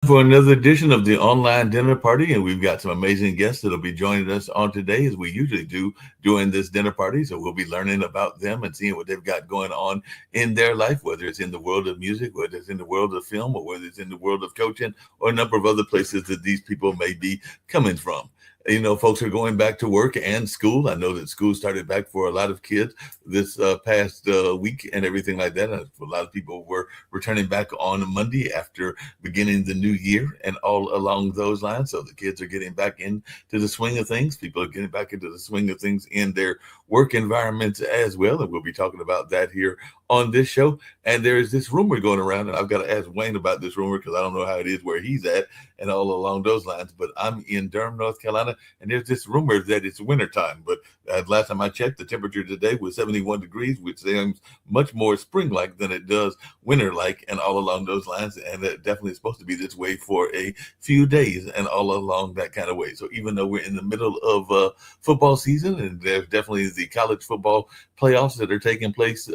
For another edition of the online dinner party, and we've got some amazing guests that'll be joining us on today, as we usually do during this dinner party. So we'll be learning about them and seeing what they've got going on in their life, whether it's in the world of music, whether it's in the world of film, or whether it's in the world of coaching, or a number of other places that these people may be coming from. You know, folks are going back to work and school. I know that school started back for a lot of kids this past week and everything like that. A lot of people were returning back on Monday after beginning the new year and all along those lines. So the kids are getting back into the swing of things. People are getting back into the swing of things in their work environments as well. And we'll be talking about that here on this show. And there's this rumor going around, and I've got to ask Wayne about this rumor because I don't know how it is where he's at and all along those lines. But I'm in Durham, North Carolina, and there's this rumor that it's wintertime. But last time I checked, the temperature today was 71 degrees, which seems much more spring-like than it does winter-like and all along those lines. And it definitely is supposed to be this way for a few days and all along that kind of way. So even though we're in the middle of football season, and there's definitely the college football playoffs that are taking place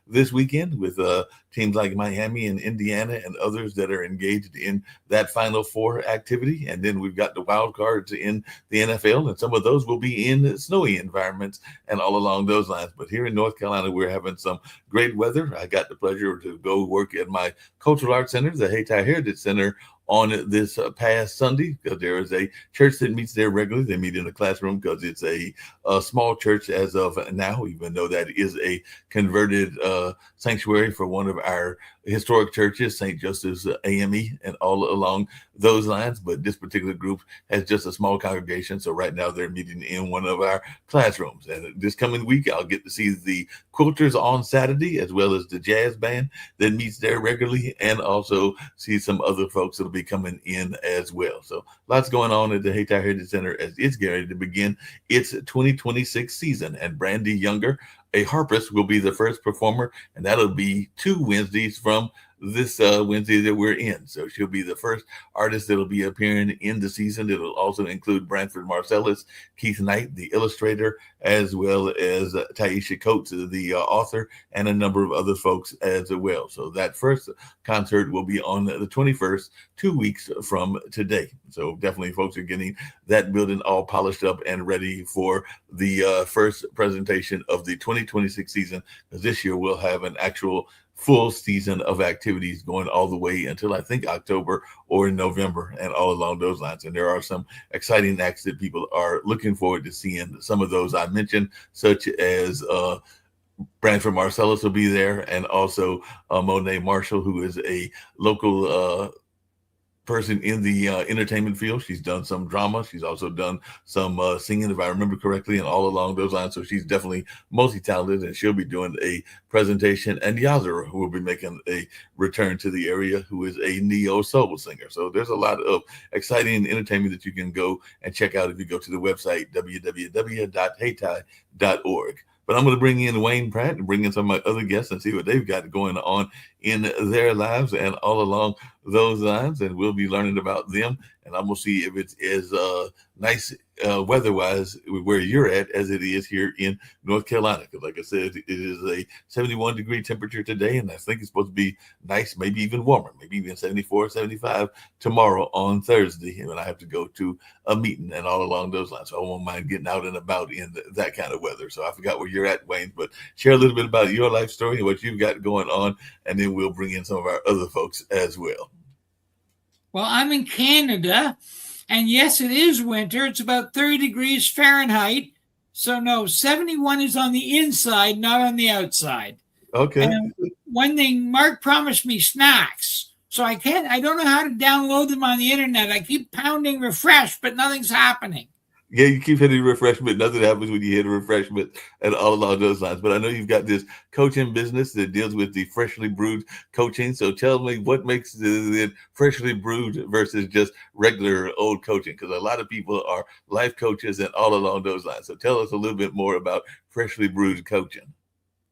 this weekend with teams like Miami and Indiana and others that are engaged in that Final Four activity. And then we've got the wild cards in the NFL, and some of those will be in snowy environments and all along those lines. But here in North Carolina, we're having some great weather. I got the pleasure to go work at my cultural arts center, the Hayti Heritage Center, on this past Sunday, because there is a church that meets there regularly. They meet in a classroom because it's a small church as of now, even though that is a converted sanctuary for one of our historic churches, St. Joseph's AME, and all along those lines. But this particular group has just a small congregation. So right now they're meeting in one of our classrooms. And this coming week, I'll get to see the Quilters on Saturday, as well as the jazz band that meets there regularly, and also see some other folks that'll be coming in as well. So lots going on at the Hayti Heritage Center as it's getting ready to begin its 2026 season. And Brandy Younger, a harpist, will be the first performer, and that'll be 2 Wednesdays from this Wednesday that we're in. So she'll be the first artist that'll be appearing in the season. It'll also include Branford Marcellus, Keith Knight, the illustrator, as well as Taisha Coates, the author, and a number of other folks as well. So that first concert will be on the 21st, 2 weeks from today. So definitely folks are getting that building all polished up and ready for the first presentation of the 2026 season, because this year we'll have an actual full season of activities going all the way until I think October or November and all along those lines. And there are some exciting acts that people are looking forward to seeing. Some of those I mentioned, such as Branford Marcellus will be there, and also Monet Marshall, who is a local person in the entertainment field. She's done some drama. She's also done some singing, if I remember correctly, and all along those lines. So she's definitely multi-talented, and she'll be doing a presentation. And Yazara, who will be making a return to the area, who is a neo soul singer. So there's a lot of exciting entertainment that you can go and check out if you go to the website, www.hayti.org. But I'm going to bring in Wayne Pratt and bring in some of my other guests and see what they've got going on in their lives and all along those lines. And we'll be learning about them. And I'm going to see if it's as nice weather-wise where you're at as it is here in North Carolina. Because like I said, it is a 71-degree temperature today, and I think it's supposed to be nice, maybe even warmer, maybe even 74, 75 tomorrow on Thursday. And I have to go to a meeting and all along those lines. So I won't mind getting out and about in that kind of weather. So I forgot where you're at, Wayne, but share a little bit about your life story and what you've got going on, and then we'll bring in some of our other folks as well. Well, I'm in Canada, and yes, it is winter. It's about 30 degrees Fahrenheit. So no, 71 is on the inside, not on the outside. Okay. And one thing, Mark promised me snacks. So I don't know how to download them on the internet. I keep pounding refresh, but nothing's happening. Yeah, you keep hitting refreshment. Nothing happens when you hit a refreshment and all along those lines. But I know you've got this coaching business that deals with the freshly brewed coaching. So tell me what makes the freshly brewed versus just regular old coaching? Because a lot of people are life coaches and all along those lines. So tell us a little bit more about freshly brewed coaching.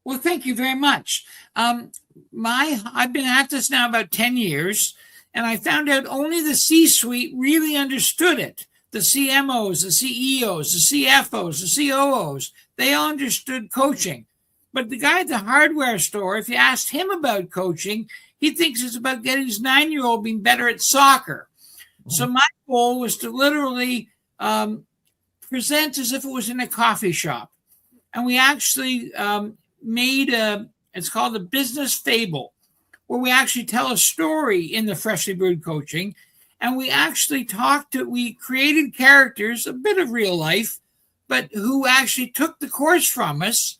Well, thank you very much. I've been at this now about 10 years, and I found out only the C-suite really understood it. The CMOs, the CEOs, the CFOs, the COOs, they all understood coaching. But the guy at the hardware store, if you asked him about coaching, He thinks it's about getting his 9-year-old being better at soccer. So my goal was to literally present as if it was in a coffee shop. And we actually made it's called a business fable, where we actually tell a story in the Freshly Brewed Coaching. And we actually we created characters, a bit of real life, but who actually took the course from us.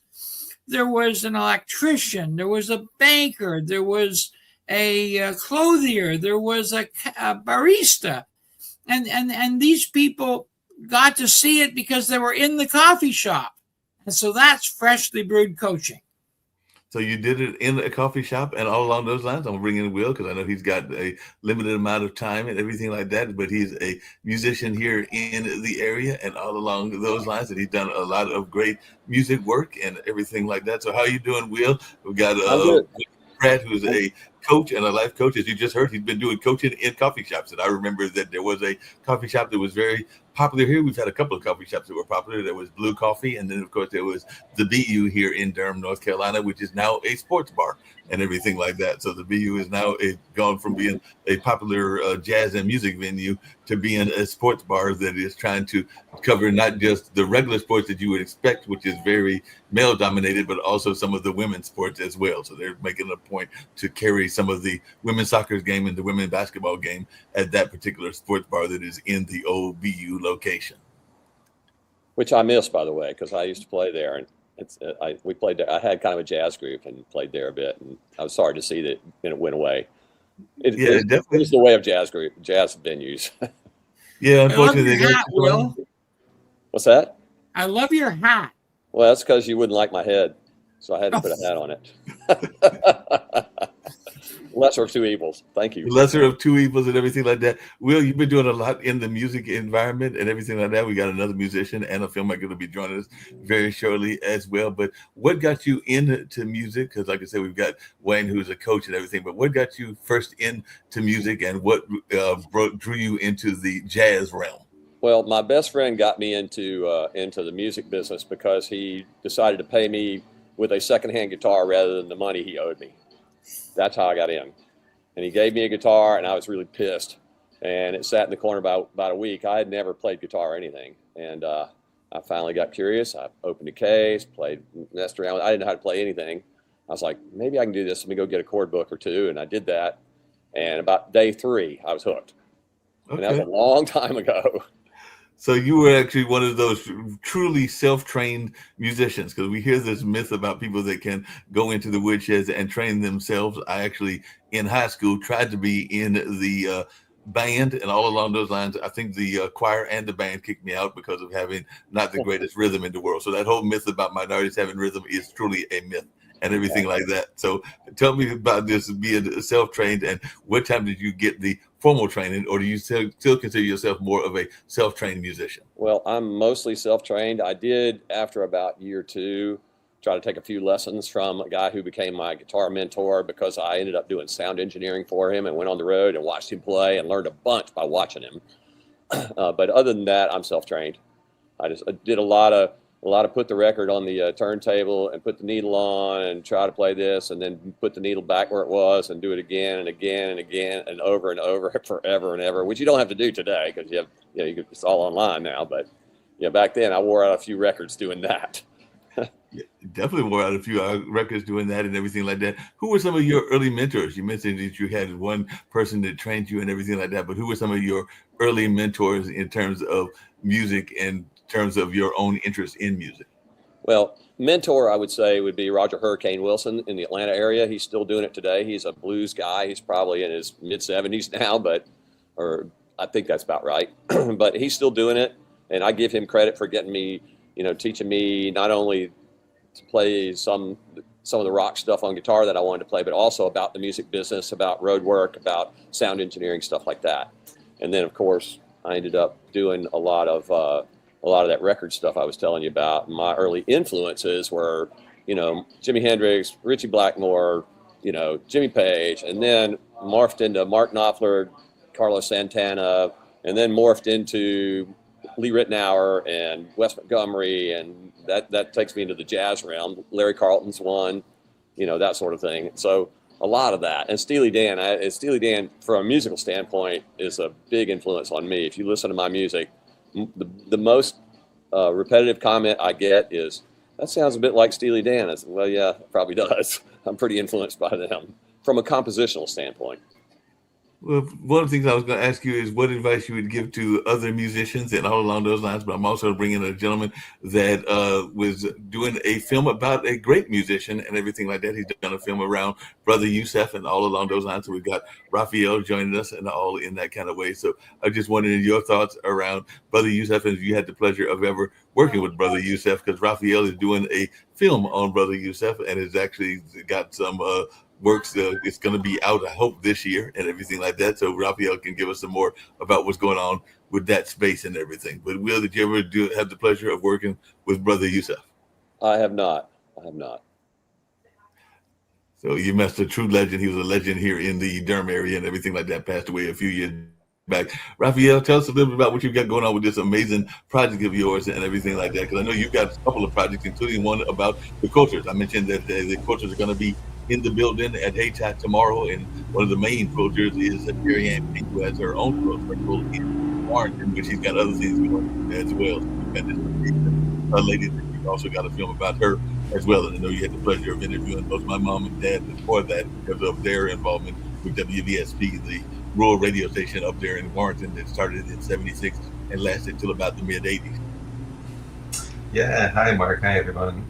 There was an electrician, there was a banker, there was a clothier, there was a barista. And these people got to see it because they were in the coffee shop. And so that's Freshly Brewed Coaching. So you did it in a coffee shop, and all along those lines, I'm gonna bring in Will because I know he's got a limited amount of time and everything like that. But he's a musician here in the area, and all along those lines, and he's done a lot of great music work and everything like that. So how you doing, Will? We've got Brad, who's a coach and a life coach. As you just heard, he's been doing coaching in coffee shops. And I remember that there was a coffee shop that was very popular here. We've had a couple of coffee shops that were popular. There was Blue Coffee. And then, of course, there was the BU here in Durham, North Carolina, which is now a sports bar and everything like that. So the BU is now gone from being a popular jazz and music venue to being a sports bar that is trying to cover not just the regular sports that you would expect, which is very male dominated, but also some of the women's sports as well. So they're making a point to carry some of the women's soccer game and the women's basketball game at that particular sports bar that is in the old BU location. Which I miss, by the way, because I used to play there, and we played there. I had kind of a jazz group and played there a bit, and I was sorry to see that it went away. It was the way of jazz venues. Yeah, unfortunately. I love your hat, Will. What's that? I love your hat. Well, that's because you wouldn't like my head, so I had to put a hat on it. Lesser of two evils. Thank you. Lesser of two evils and everything like that. Will, you've been doing a lot in the music environment and everything like that. We got another musician and a filmmaker to be joining us very shortly as well. But what got you into music? Because like I said, we've got Wayne, who's a coach and everything. But what got you first into music, and what drew you into the jazz realm? Well, my best friend got me into the music business because he decided to pay me with a secondhand guitar rather than the money he owed me. That's how I got in. And he gave me a guitar, and I was really pissed. And it sat in the corner about a week. I had never played guitar or anything. And I finally got curious. I opened a case, messed around. I didn't know how to play anything. I was like, maybe I can do this. Let me go get a chord book or two. And I did that. And about day 3, I was hooked. Okay. And that was a long time ago. So you were actually one of those truly self-trained musicians, because we hear this myth about people that can go into the woodsheds and train themselves. I actually, in high school, tried to be in the band, and all along those lines, I think the choir and the band kicked me out because of having not the greatest rhythm in the world. So that whole myth about minorities having rhythm is truly a myth and everything like that. So tell me about this being self-trained, and what time did you get the formal training, or do you still consider yourself more of a self-trained musician? Well, I'm mostly self-trained. I did, after about year 2, try to take a few lessons from a guy who became my guitar mentor, because I ended up doing sound engineering for him and went on the road and watched him play and learned a bunch by watching him. But other than that, I'm self-trained. I did a lot of put the record on the turntable and put the needle on and try to play this, and then put the needle back where it was and do it again and again and again and over forever and ever, which you don't have to do today because it's all online now. But back then I wore out a few records doing that. Yeah, definitely wore out a few records doing that and everything like that. Who were some of your early mentors? You mentioned that you had one person that trained you and everything like that, but who were some of your early mentors in terms of music and terms of your own interest in music? Well, mentor, I would say, would be Roger Hurricane Wilson in the Atlanta area. He's still doing it today. He's a blues guy. He's probably in his mid-70s now, or I think that's about right. But he's still doing it, and I give him credit for getting me, teaching me not only to play some of the rock stuff on guitar that I wanted to play, but also about the music business, about road work, about sound engineering, stuff like that. And then, of course, I ended up doing a lot of that record stuff I was telling you about. My early influences were, Jimi Hendrix, Ritchie Blackmore, Jimmy Page, and then morphed into Mark Knopfler, Carlos Santana, and then morphed into Lee Ritenour and Wes Montgomery, and that takes me into the jazz realm. Larry Carlton's one, that sort of thing. So a lot of that. And Steely Dan, from a musical standpoint, is a big influence on me. If you listen to my music, the most repetitive comment I get is, "That sounds a bit like Steely Dan." I said, "Well, yeah, it probably does." I'm pretty influenced by them from a compositional standpoint. Well, one of the things I was going to ask you is what advice you would give to other musicians and all along those lines. But I'm also bringing a gentleman that was doing a film about a great musician and everything like that. He's done a film around Brother Youssef and all along those lines. So we've got Raphael joining us and all in that kind of way. So I just wondering your thoughts around Brother Youssef, and if you had the pleasure of ever working with Brother Youssef, because Raphael is doing a film on Brother Youssef and has actually got some works. It's going to be out, I hope, this year and everything like that. So Raphael can give us some more about what's going on with that space and everything. But Will, did you ever have the pleasure of working with Brother Youssef? I have not. So you met a true legend. He was a legend here in the Durham area and everything like that. Passed away a few years back. Raphael, tell us a little bit about what you've got going on with this amazing project of yours and everything like that. Because I know you've got a couple of projects, including one about the cultures. I mentioned that the cultures are going to be in the building at HAT tomorrow, and one of the main quilters is Mary Ann Pink, who has her own quilt circle in Warrenton, but she's got other things going as well. So we've got this lady that you've also got a film about her as well, and I know you had the pleasure of interviewing both my mom and dad before that because of their involvement with WVSP, the rural radio station up there in Warrenton that started in '76 and lasted till about the mid '80s. Yeah, hi Mark, hi everyone.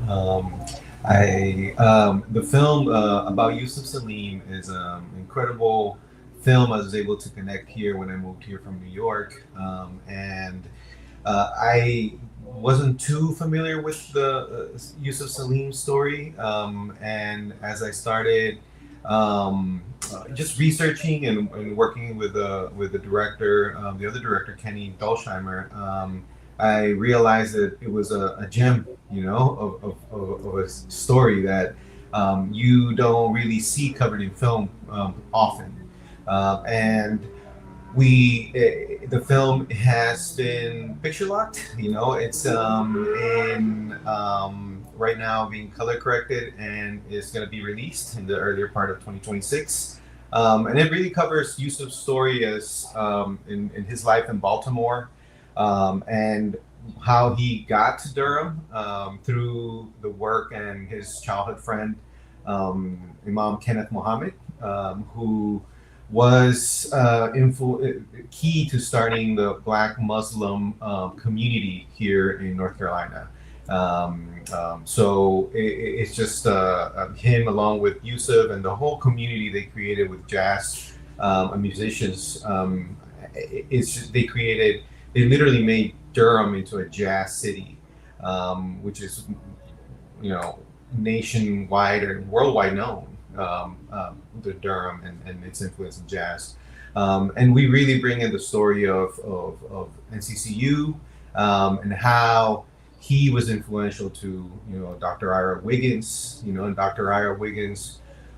The film about Yusuf Salim is an incredible film. I was able to connect here when I moved here from New York, and I wasn't too familiar with the Yusuf Salim story, and as I started just researching and working with the director, the other director, Kenny Dolsheimer, I realized that it was a gem, of a story that you don't really see covered in film often. And the film has been picture locked. It's in right now being color corrected, and it's going to be released in the earlier part of 2026. And it really covers Yusuf's story as in his life in Baltimore. And how he got to Durham through the work and his childhood friend, Imam Kenneth Muhammad, who was key to starting the Black Muslim community here in North Carolina. So it's just him along with Yusuf and the whole community they created with jazz musicians. They literally made Durham into a jazz city, which is, nationwide and worldwide known, the Durham and its influence in jazz. And we really bring in the story of NCCU and how he was influential to, Dr. Ira Wiggins, and Dr. Ira Wiggins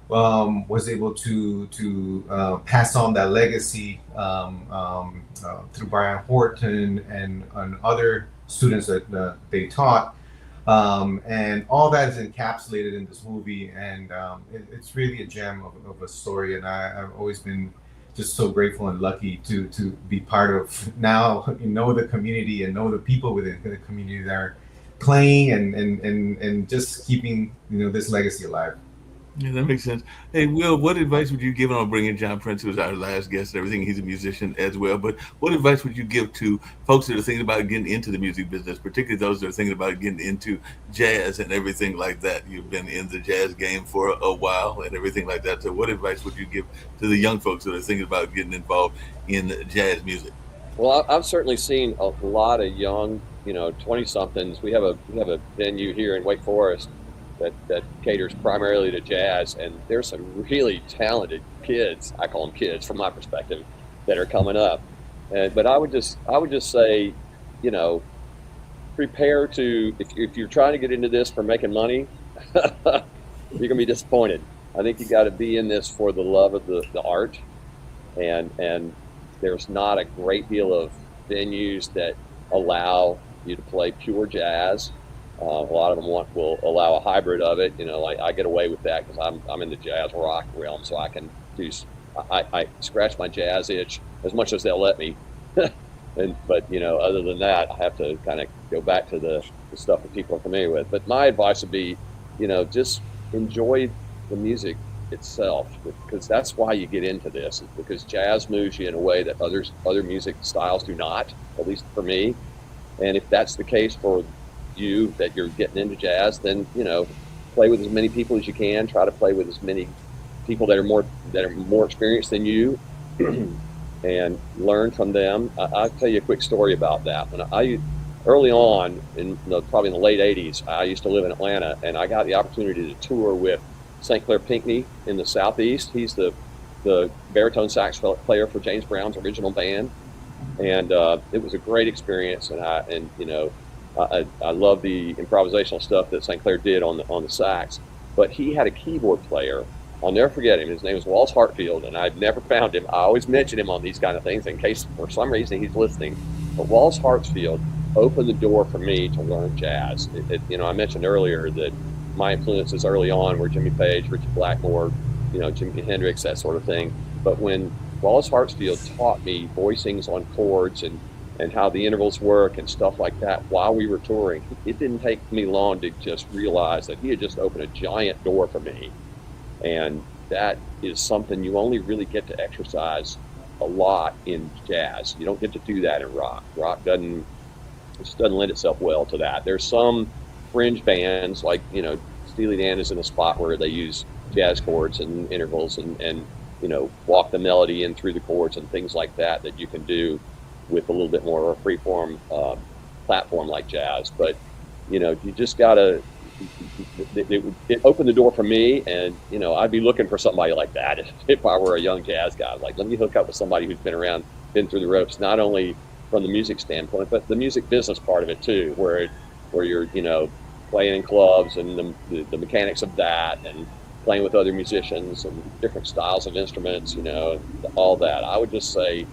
was able to pass on that legacy through Brian Horton and other students that they taught. And all that is encapsulated in this movie, and it's really a gem of a story. And I've always been just so grateful and lucky to be part of now, the community and know the people within the community that are playing and just keeping, this legacy alive. Yeah, that makes sense. Hey, Will, what advice would you give on bringing John Prince, who's our last guest and everything? He's a musician as well. But what advice would you give to folks that are thinking about getting into the music business, particularly those that are thinking about getting into jazz and everything like that? You've been in the jazz game for a while and everything like that. So what advice would you give to the young folks that are thinking about getting involved in jazz music? Well, I've certainly seen a lot of young, 20-somethings. We have a venue here in Wake Forest that caters primarily to jazz, and there's some really talented kids, I call them kids from my perspective, that are coming up. But I would just say, prepare to, if you're trying to get into this for making money, you're gonna be disappointed. I think you got to be in this for the love of the art, and there's not a great deal of venues that allow you to play pure jazz. A lot of them will allow a hybrid of it. You know, like I get away with that because I'm in the jazz rock realm, so I can do. I scratch my jazz itch as much as they'll let me. But you know, other than that, I have to kind of go back to the stuff that people are familiar with. But my advice would be, you know, just enjoy the music itself, because that's why you get into this, is because jazz moves you in a way that other music styles do not, at least for me. And if that's the case for you, that you're getting into jazz, then, you know, play with as many people as you can, try to play with as many people that are more experienced than you and learn from them. I'll tell you a quick story about that. When I early on probably in the late 80s, I used to live in Atlanta, and I got the opportunity to tour with St. Clair Pinckney in the Southeast. He's the baritone sax player for James Brown's original band. And it was a great experience. And I love the improvisational stuff that St. Clair did on the sax, but he had a keyboard player. I'll never forget him. His name was Wallace Hartfield, and I've never found him. I always mention him on these kind of things in case for some reason he's listening. But Wallace Hartfield opened the door for me to learn jazz. I mentioned earlier that my influences early on were Jimmy Page, Richie Blackmore, Jimi Hendrix, that sort of thing. But when Wallace Hartfield taught me voicings on chords and how the intervals work and stuff like that while we were touring, it didn't take me long to just realize that he had just opened a giant door for me. And that is something you only really get to exercise a lot in jazz. You don't get to do that in rock. Rock doesn't lend itself well to that. There's some fringe bands like, Steely Dan is in a spot where they use jazz chords and intervals and walk the melody in through the chords and things like that you can do with a little bit more of a freeform platform like jazz. But, you just gotta, it opened the door for me, and, I'd be looking for somebody like that if I were a young jazz guy. Like, let me hook up with somebody who's been around, been through the ropes, not only from the music standpoint, but the music business part of it too, where you're, playing in clubs and the mechanics of that, and playing with other musicians and different styles of instruments, all that. I would just say,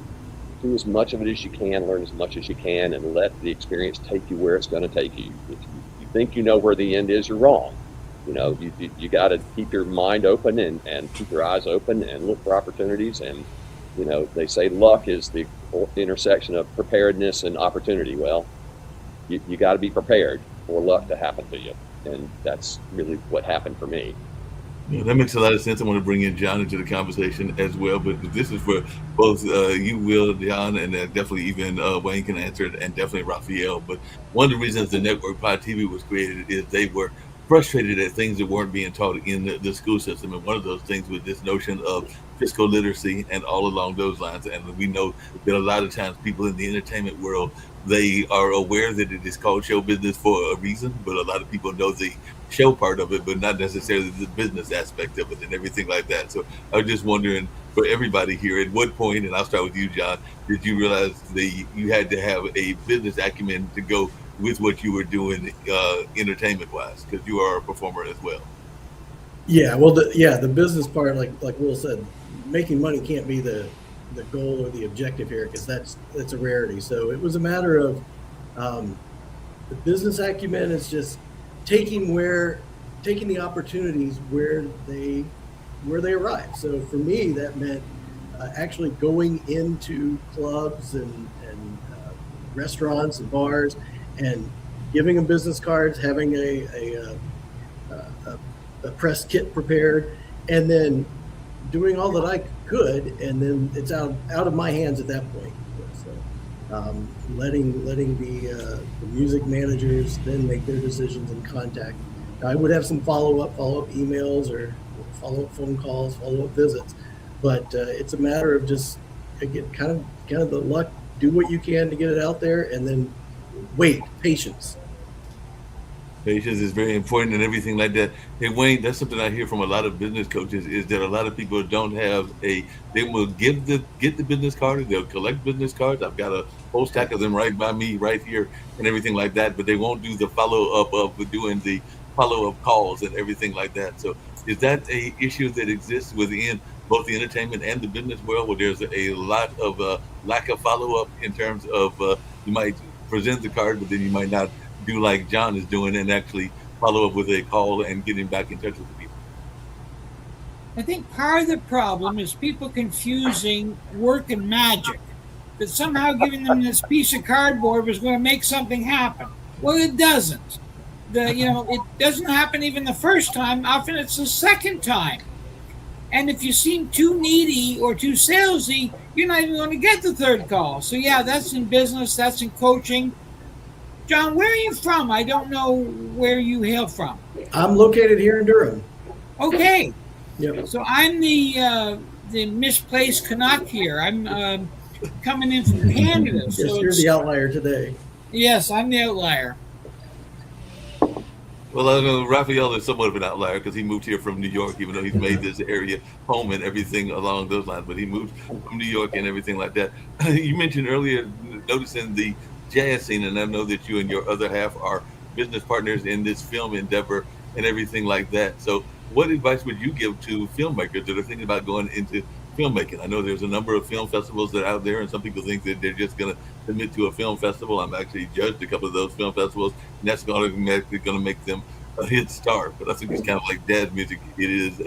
do as much of it as you can, learn as much as you can, and let the experience take you where it's going to take you. If you think you know where the end is, you're wrong. You got to keep your mind open and keep your eyes open and look for opportunities. And, they say luck is the intersection of preparedness and opportunity. Well, you got to be prepared for luck to happen to you. And that's really what happened for me. Yeah, that makes a lot of sense. I want to bring in John into the conversation as well, but this is for both you, Will, John, and definitely even Wayne can answer it, and definitely Raphael. But one of the reasons the Network Pod TV was created is they were frustrated at things that weren't being taught in the school system. And one of those things was this notion of fiscal literacy and all along those lines. And we know that a lot of times people in the entertainment world, they are aware that it is called show business for a reason, but a lot of people know the show part of it, but not necessarily the business aspect of it and everything like that. So I was just wondering, for everybody here, at what point, and I'll start with you, John, did you realize that you had to have a business acumen to go with what you were doing entertainment wise, because you are a performer as well? Yeah, well, the business part, like Will said, making money can't be the goal or the objective here, because that's a rarity. So it was a matter of the business acumen is just taking the opportunities where they arrive. So for me, that meant actually going into clubs and restaurants and bars and giving them business cards, having a press kit prepared, and then doing all that I could, and then it's out of my hands at that point. So letting the music managers then make their decisions and contact. I would have some follow-up emails or follow-up phone calls, follow-up visits, but it's a matter of just, again, kind of the luck. Do what you can to get it out there, and then patience. Patience is very important and everything like that. Hey, Wayne, that's something I hear from a lot of business coaches, is that a lot of people don't have they will get the business card, they'll collect business cards. I've got a whole stack of them right by me right here and everything like that, but they won't do the follow-up of doing the follow-up calls and everything like that. So is that a issue that exists within both the entertainment and the business world, where there's a lot of lack of follow-up in terms of you might present the card, but then you might not do like John is doing and actually follow up with a call and getting back in touch with the people? I think part of the problem is people confusing work and magic. That somehow giving them this piece of cardboard was going to make something happen. Well, it doesn't. It doesn't happen even the first time. Often it's the second time. And if you seem too needy or too salesy, you're not even going to get the third call. So yeah, that's in business. That's in coaching. John, where are you from? I don't know where you hail from. I'm located here in Durham. Okay. Yep. So I'm the misplaced Canuck here. I'm coming in from Canada. Yes, So you're the outlier today. yes, I'm the outlier. Well, Raphael is somewhat of an outlier because he moved here from New York, even though he's made this area home and everything along those lines. But he moved from New York and everything like that. You mentioned earlier noticing the jazz scene, and I know that you and your other half are business partners in this film endeavor and everything like that. So what advice would you give to filmmakers that are thinking about going into filmmaking? I know there's a number of film festivals that are out there, and some people think that they're just going to submit to a film festival. I'm actually judged a couple of those film festivals, and that's automatically going to make them a hit star. But I think it's kind of like jazz music. It is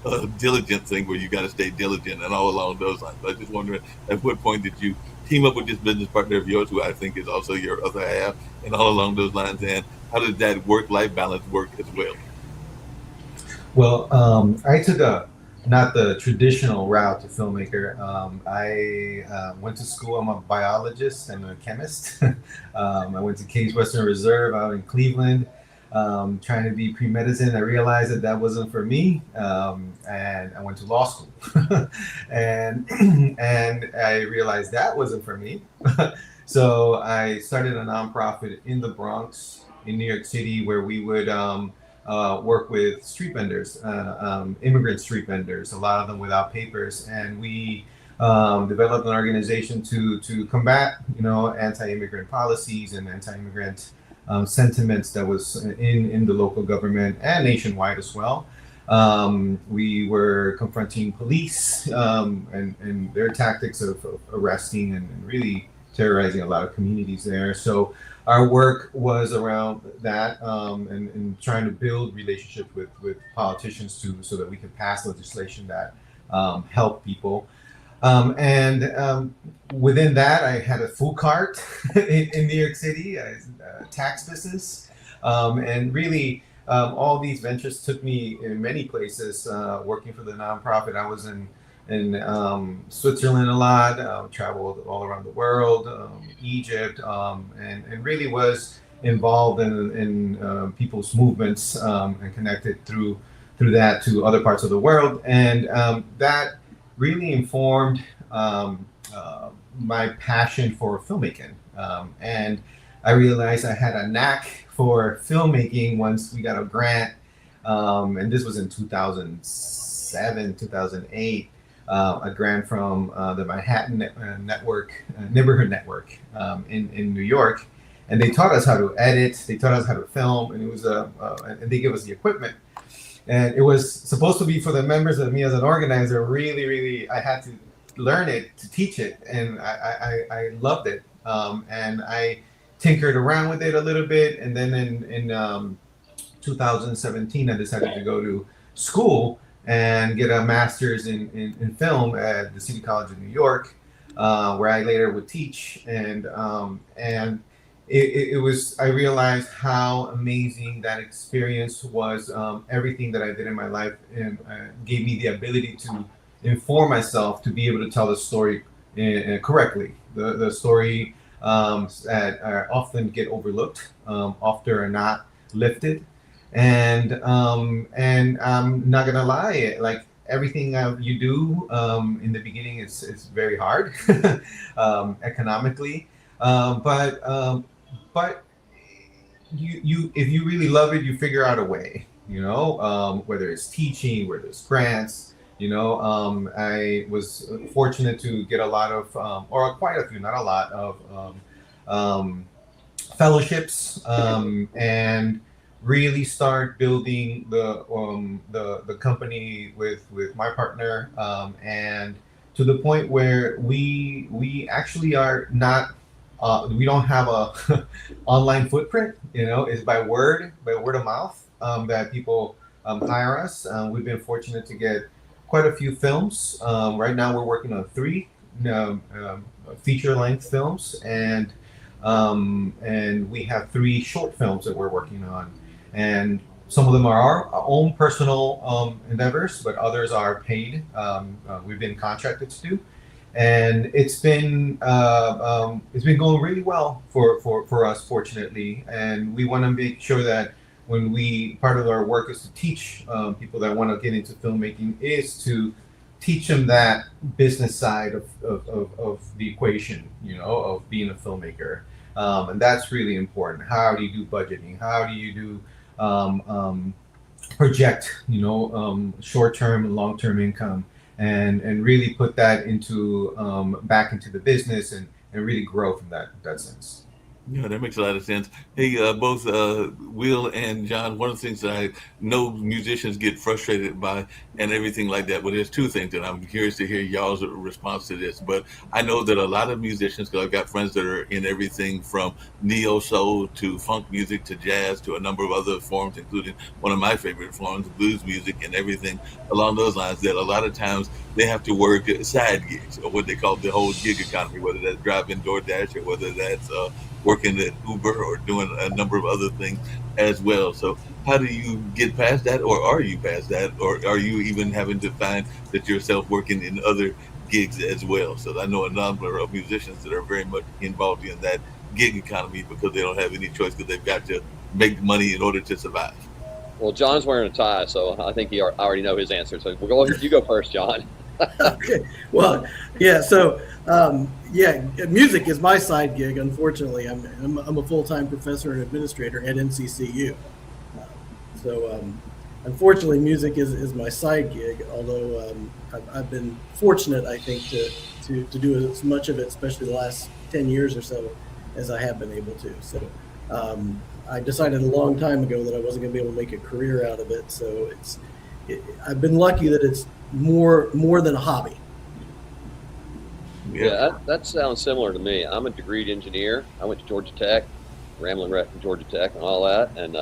a diligent thing where you got to stay diligent and all along those lines. But I just wondering, at what point did you team up with this business partner of yours, who I think is also your other half, and all along those lines, and how does that work-life balance work as well? Well, I took not the traditional route to filmmaker. I went to school. I'm a biologist and a chemist. I went to Case Western Reserve out in Cleveland, trying to be pre-medicine. I realized that wasn't for me, and I went to law school, and I realized that wasn't for me. So I started a nonprofit in the Bronx, in New York City, where we would work with street vendors, immigrant street vendors, a lot of them without papers, and we developed an organization to combat, anti-immigrant policies and anti-immigrant sentiments that was in the local government and nationwide as well. We were confronting police and their tactics of arresting and really terrorizing a lot of communities there. So our work was around that, and trying to build relationships with politicians so that we could pass legislation that help people. Within that, I had a food cart in New York City, a tax business, and really all these ventures took me in many places. Working for the nonprofit, I was in Switzerland a lot, traveled all around the world, Egypt, and really was involved in people's movements, and connected through that to other parts of the world. And that really informed my passion for filmmaking. And I realized I had a knack for filmmaking once we got a grant, and this was in 2007, 2008. A grant from the Manhattan Neighborhood Network in New York, and they taught us how to edit. They taught us how to film, and it was and they gave us the equipment. And it was supposed to be for the members of me as an organizer. Really, I had to learn it, to teach it, and I loved it. And I tinkered around with it a little bit, and then in 2017, I decided to go to school and get a master's in film at the City College of New York, where I later would teach. And it was, I realized how amazing that experience was. Everything that I did in my life gave me the ability to inform myself to be able to tell the story correctly. The story that often get overlooked, often are not lifted. And I'm not gonna lie, like everything you do in the beginning is very hard economically, but you if you really love it, you figure out a way. Whether it's teaching, whether it's grants. I was fortunate to get a lot of, or quite a few, not a lot of fellowships, and really start building the company with my partner, and to the point where we actually are not we don't have a online footprint. It's by word of mouth that people hire us. We've been fortunate to get quite a few films. Right now, we're working on 3 feature-length films, and we have 3 short films that we're working on, and some of them are our own personal endeavors, but others are paid. We've been contracted to do, and it's been going really well for us, fortunately. And we want to make sure that part of our work is to teach people that want to get into filmmaking, is to teach them that business side of the equation, of being a filmmaker. And that's really important. How do you do budgeting? How do you do project, short-term and long-term income, and really put that into back into the business, and really grow from that sense. Yeah, that makes a lot of sense. Hey, both Will and John, one of the things that I know musicians get frustrated by and everything like that, but there's 2 things that I'm curious to hear y'all's response to this. But I know that a lot of musicians, because I've got friends that are in everything from neo soul to funk music to jazz to a number of other forms, including one of my favorite forms, blues music, and everything along those lines, that a lot of times they have to work side gigs, or what they call the whole gig economy, whether that's driving DoorDash or whether that's working at Uber or doing a number of other things as well. So how do you get past that, or are you past that, or are you even having to find that yourself working in other gigs as well? So I know a number of musicians that are very much involved in that gig economy because they don't have any choice, because they've got to make money in order to survive. Well, John's wearing a tie, so I think I already know his answer. So you go first, John. Okay. Well, yeah. So, music is my side gig. Unfortunately, I'm a full-time professor and administrator at NCCU. Unfortunately, music is my side gig. Although I've been fortunate, I think, to do as much of it, especially the last 10 years or so, as I have been able to. So, I decided a long time ago that I wasn't going to be able to make a career out of it. So I've been lucky that it's more than a hobby. Yeah, that sounds similar to me. I'm a degreed engineer. I went to Georgia Tech, Ramblin' Wreck from Georgia Tech and all that. And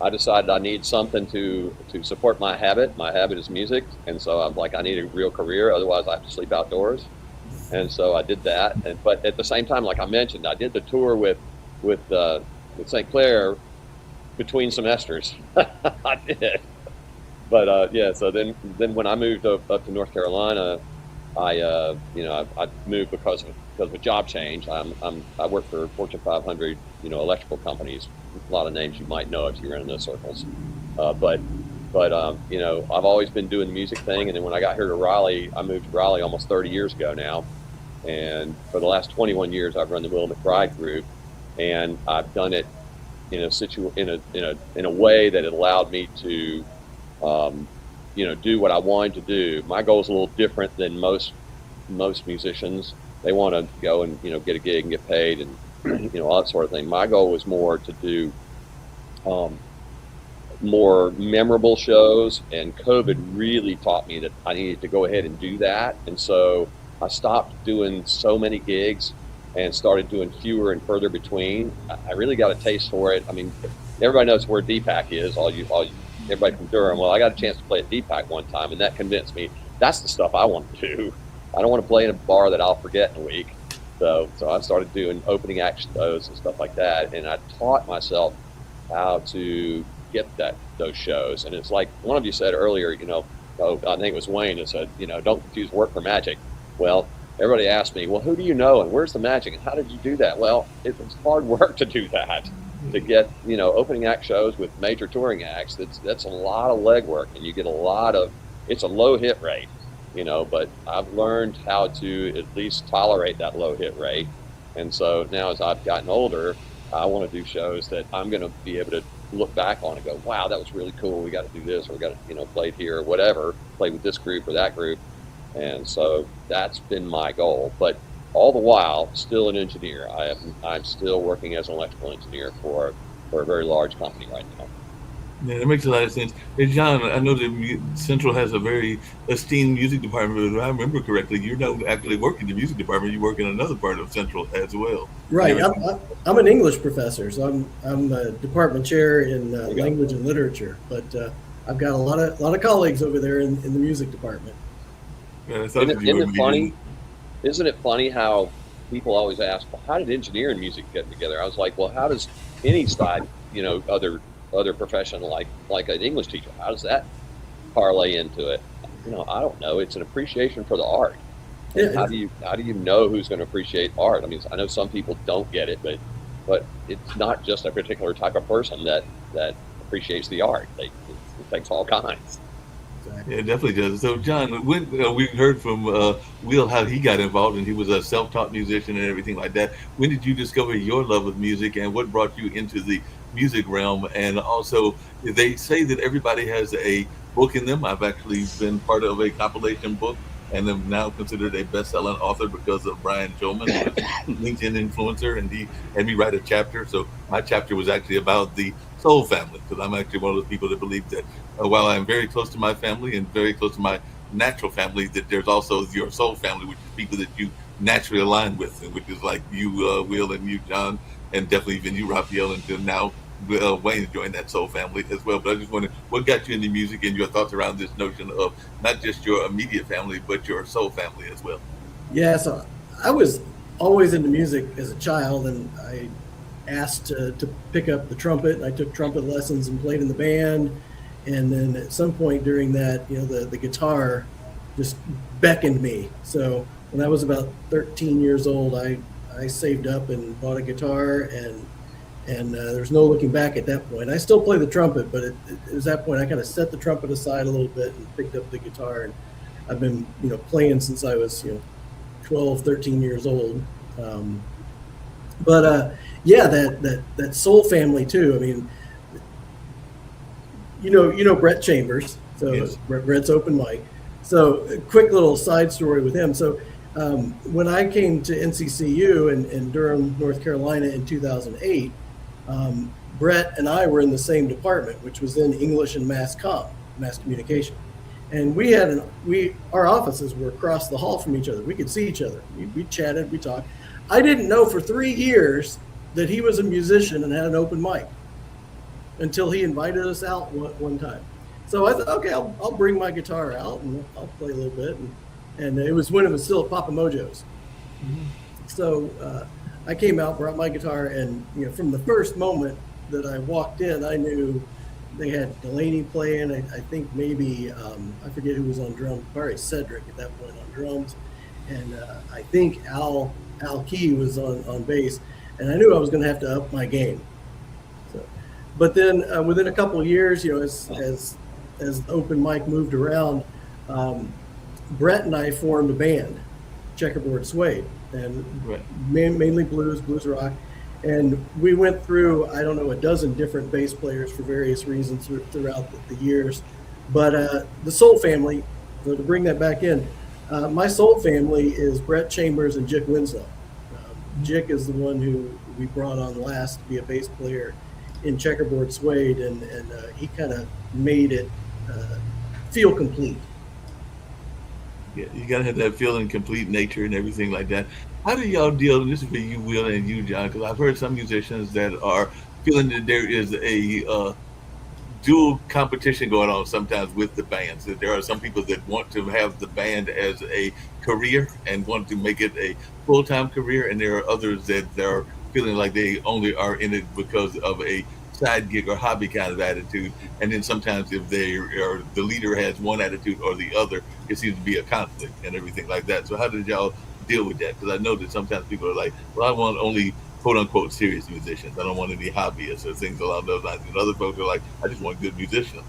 I decided I need something to support my habit. My habit is music. And so I'm like, I need a real career. Otherwise I have to sleep outdoors. And so I did that. But at the same time, like I mentioned, I did the tour with St. Clair between semesters. I did. But so then when I moved up to North Carolina, I moved because of a job change. I work for Fortune 500 electrical companies, a lot of names you might know if you're in those circles. But I've always been doing the music thing, and then when I got here to Raleigh, I moved to Raleigh almost 30 years ago now, and for the last 21 years I've run the Will McBride Group, and I've done it in a way that it allowed me to do what I wanted to do. My goal is a little different than most musicians. They want to go and get a gig and get paid and all that sort of thing. My goal was more to do more memorable shows, and COVID really taught me that I needed to go ahead and do that. And so I stopped doing so many gigs and started doing fewer and further between. I really got a taste for it. I mean, everybody knows where DPAC is. Everybody from Durham. Well, I got a chance to play at DPAC one time, and that convinced me that's the stuff I want to do. I don't want to play in a bar that I'll forget in a week. So I started doing opening act shows and stuff like that, and I taught myself how to get those shows. And it's like one of you said earlier, I think it was Wayne that said, don't confuse work for magic. Well, everybody asked me, well, who do you know and where's the magic and how did you do that? Well, it was hard work to do that. To get opening act shows with major touring acts, that's a lot of legwork, and you get it's a low hit rate, but I've learned how to at least tolerate that low hit rate. And so now as I've gotten older, I want to do shows that I'm going to be able to look back on and go, wow, that was really cool. We got to do this, or we got to play here or whatever, play with this group or that group. And so that's been my goal. But all the while, still an engineer. I'm still working as an electrical engineer for a very large company right now. Yeah, that makes a lot of sense. Hey, John, I know that Central has a very esteemed music department, but if I remember correctly, you're not actually working in the music department. You work in another part of Central as well. And Right. everything. I'm an English professor, so I'm a department chair in There you go. language and literature. But I've got a lot of colleagues over there in the music department. Yeah, I thought that you Isn't would it be funny? Isn't it funny how people always ask, well, how did engineering and music get together? I was like, well, how does any side, other profession like an English teacher, how does that parlay into it? I don't know. It's an appreciation for the art. And Yeah, how do you know who's going to appreciate art? I mean, I know some people don't get it, but it's not just a particular type of person that appreciates the art. It takes all kinds. exactly. Yeah, it definitely does. So, John, when we heard from Will how he got involved, and he was a self-taught musician and everything like that. When did you discover your love of music, and what brought you into the music realm? And also, they say that everybody has a book in them. I've actually been part of a compilation book, and am now considered a best-selling author because of Brian Shulman, who is a LinkedIn influencer, and he had me write a chapter. So my chapter was actually about the soul family, because I'm actually one of those people that believe that while I'm very close to my family and very close to my natural family, that there's also your soul family, which is people that you naturally align with, and which is like you, Will, and you, John, and definitely even you, Raphael, and then now Wayne joined that soul family as well. But I just wondered what got you into music and your thoughts around this notion of not just your immediate family, but your soul family as well. Yeah, so I was always into music as a child, and I asked to pick up the trumpet. I took trumpet lessons and played in the band. And then at some point during that, the guitar just beckoned me. So when I was about 13 years old, I saved up and bought a guitar, and there's no looking back at that point. I still play the trumpet, but it was that point I kind of set the trumpet aside a little bit and picked up the guitar. And I've been, playing since I was, 12, 13 years old. Um, but yeah, that soul family too. I mean, Brett Chambers. So Yes. Brett's open mic. So a quick little side story with him. So when I came to NCCU in Durham, North Carolina in 2008, Brett and I were in the same department, which was in English and mass communication. And our offices were across the hall from each other. We could see each other. We chatted, we talked. I didn't know for 3 years that he was a musician and had an open mic until he invited us out one time. So I thought, okay, I'll bring my guitar out and I'll play a little bit. And it was when it was still at Papa Mojo's. So I came out, brought my guitar, and from the first moment that I walked in, I knew they had Delaney playing. I think maybe I forget who was on drums. Probably Cedric at that point on drums, and I think Al Key was on bass. And I knew I was going to have to up my game. So, but then within a couple of years, as open mic moved around, Brett and I formed a band, Checkerboard Suede, and Right. mainly blues rock. And we went through, I don't know, a dozen different bass players for various reasons throughout the years. But the soul family, so to bring that back in, my soul family is Brett Chambers and Jick Winslow. Jick is the one who we brought on last to be a bass player in Checkerboard Suede, and he kind of made it feel complete. Yeah, you gotta have that feeling complete nature and everything like that. How do y'all deal? And this is for you, Will, and you, John, because I've heard some musicians that are feeling that there is a dual competition going on sometimes with the bands. That there are some people that want to have the band as a career and want to make it a full-time career, and there are others that are feeling like they only are in it because of a side gig or hobby kind of attitude. And then sometimes if the leader has one attitude or the other, it seems to be a conflict and everything like that. So how did y'all deal with that? Because I know that sometimes people are like, well, I want only quote unquote serious musicians. I don't want any hobbyists or things along those lines. And other folks are like, I just want good musicians.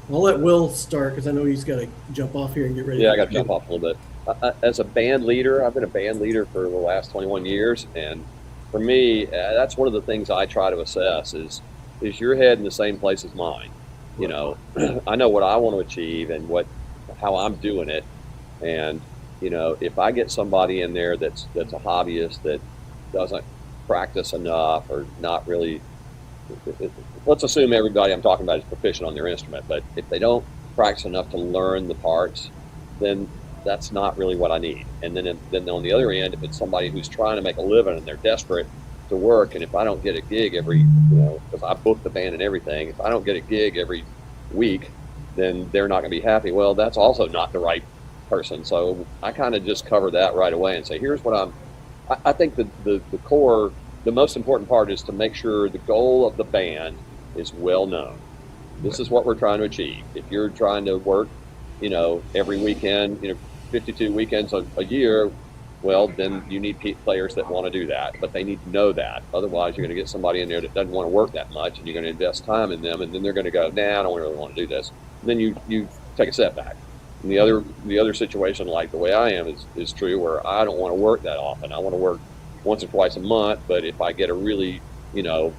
I'll let Will start because I know he's got to jump off here and get ready. Yeah, I got to jump off a little bit. As a band leader, I've been a band leader for the last 21 years. And for me, that's one of the things I try to assess is your head in the same place as mine? I know what I want to achieve and how I'm doing it. And, if I get somebody in there that's a hobbyist that doesn't practice enough or not really let's assume everybody I'm talking about is proficient on their instrument, but if they don't practice enough to learn the parts, then that's not really what I need. And then on the other end, if it's somebody who's trying to make a living and they're desperate to work, and if I don't get a gig every, because I booked the band and everything, if I don't get a gig every week, then they're not going to be happy. Well, that's also not the right person. So I kind of just cover that right away and say, here's what I think the core, the most important part is to make sure the goal of the band is well known. This is what we're trying to achieve. If you're trying to work, every weekend, 52 weekends a year, well, then you need players that want to do that, but they need to know that. Otherwise, you're going to get somebody in there that doesn't want to work that much, and you're going to invest time in them, and then they're going to go, nah, I don't really want to do this. And then you take a step back. And the other situation, like the way I am, is true, where I don't want to work that often. I want to work once or twice a month, but if I get a really,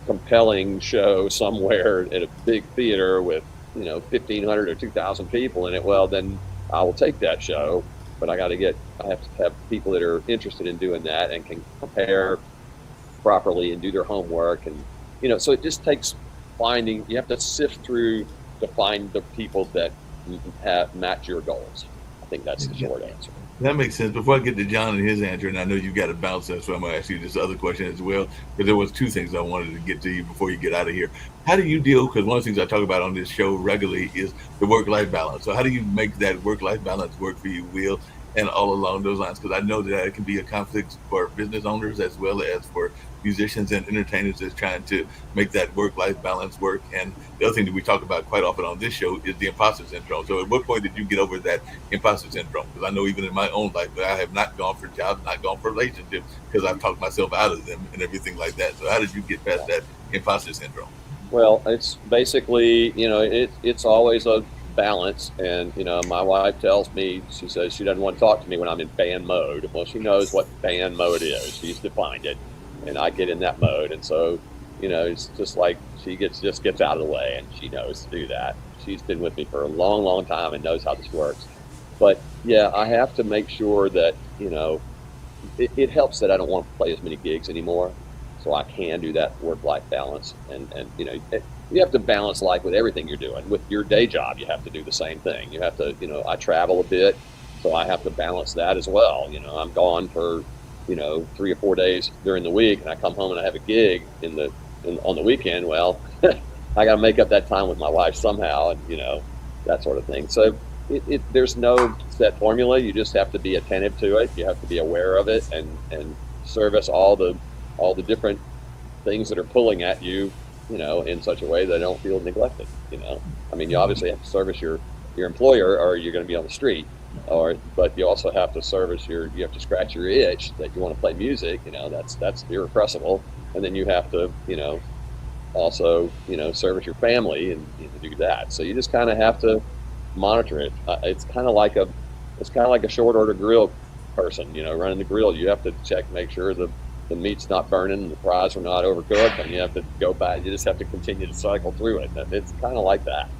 compelling show somewhere at a big theater with, 1,500 or 2,000 people in it, well, then I will take that show. But I have to have people that are interested in doing that and can prepare properly and do their homework. And, so it just takes you have to sift through to find the people that match your goals. I think that's the short answer. That makes sense. Before I get to John and his answer, and I know you've got to bounce that, so I'm going to ask you this other question as well, because there was two things I wanted to get to you before you get out of here. How do you deal, because one of the things I talk about on this show regularly is the work-life balance. So how do you make that work-life balance work for you, Will, and all along those lines? Because I know that it can be a conflict for business owners as well as for musicians and entertainers that's trying to make that work-life balance work. And the other thing that we talk about quite often on this show is the imposter syndrome. So at what point did you get over that imposter syndrome? Because I know even in my own life, I have not gone for jobs, not gone for relationships, because I've talked myself out of them and everything like that. So how did you get past that imposter syndrome? Well, it's basically, it's always a balance. And, my wife tells me, she says she doesn't want to talk to me when I'm in band mode. Well, she knows what band mode is. She's defined it. And I get in that mode. And so, it's just like she just gets out of the way, and she knows to do that. She's been with me for a long, long time and knows how this works. But yeah, I have to make sure that, it helps that I don't want to play as many gigs anymore. So I can do that work-life balance. And you have to balance life with everything you're doing. With your day job, you have to do the same thing. You have to, I travel a bit, so I have to balance that as well. I'm gone for, 3 or 4 days during the week, and I come home and I have a gig on the weekend. Well, I got to make up that time with my wife somehow, and, that sort of thing. So there's no set formula. You just have to be attentive to it. You have to be aware of it and service all the different things that are pulling at you, in such a way that they don't feel neglected. I mean, you obviously have to service your employer, or you're going to be on the street. But you also have to service you have to scratch your itch that you want to play music. That's irrepressible. And then you have to, also, service your family and do that. So you just kind of have to monitor it. It's kind of like a short order grill person, running the grill. You have to make sure the meat's not burning and the fries are not overcooked, and you have to go back. You just have to continue to cycle through it. It's kind of like that.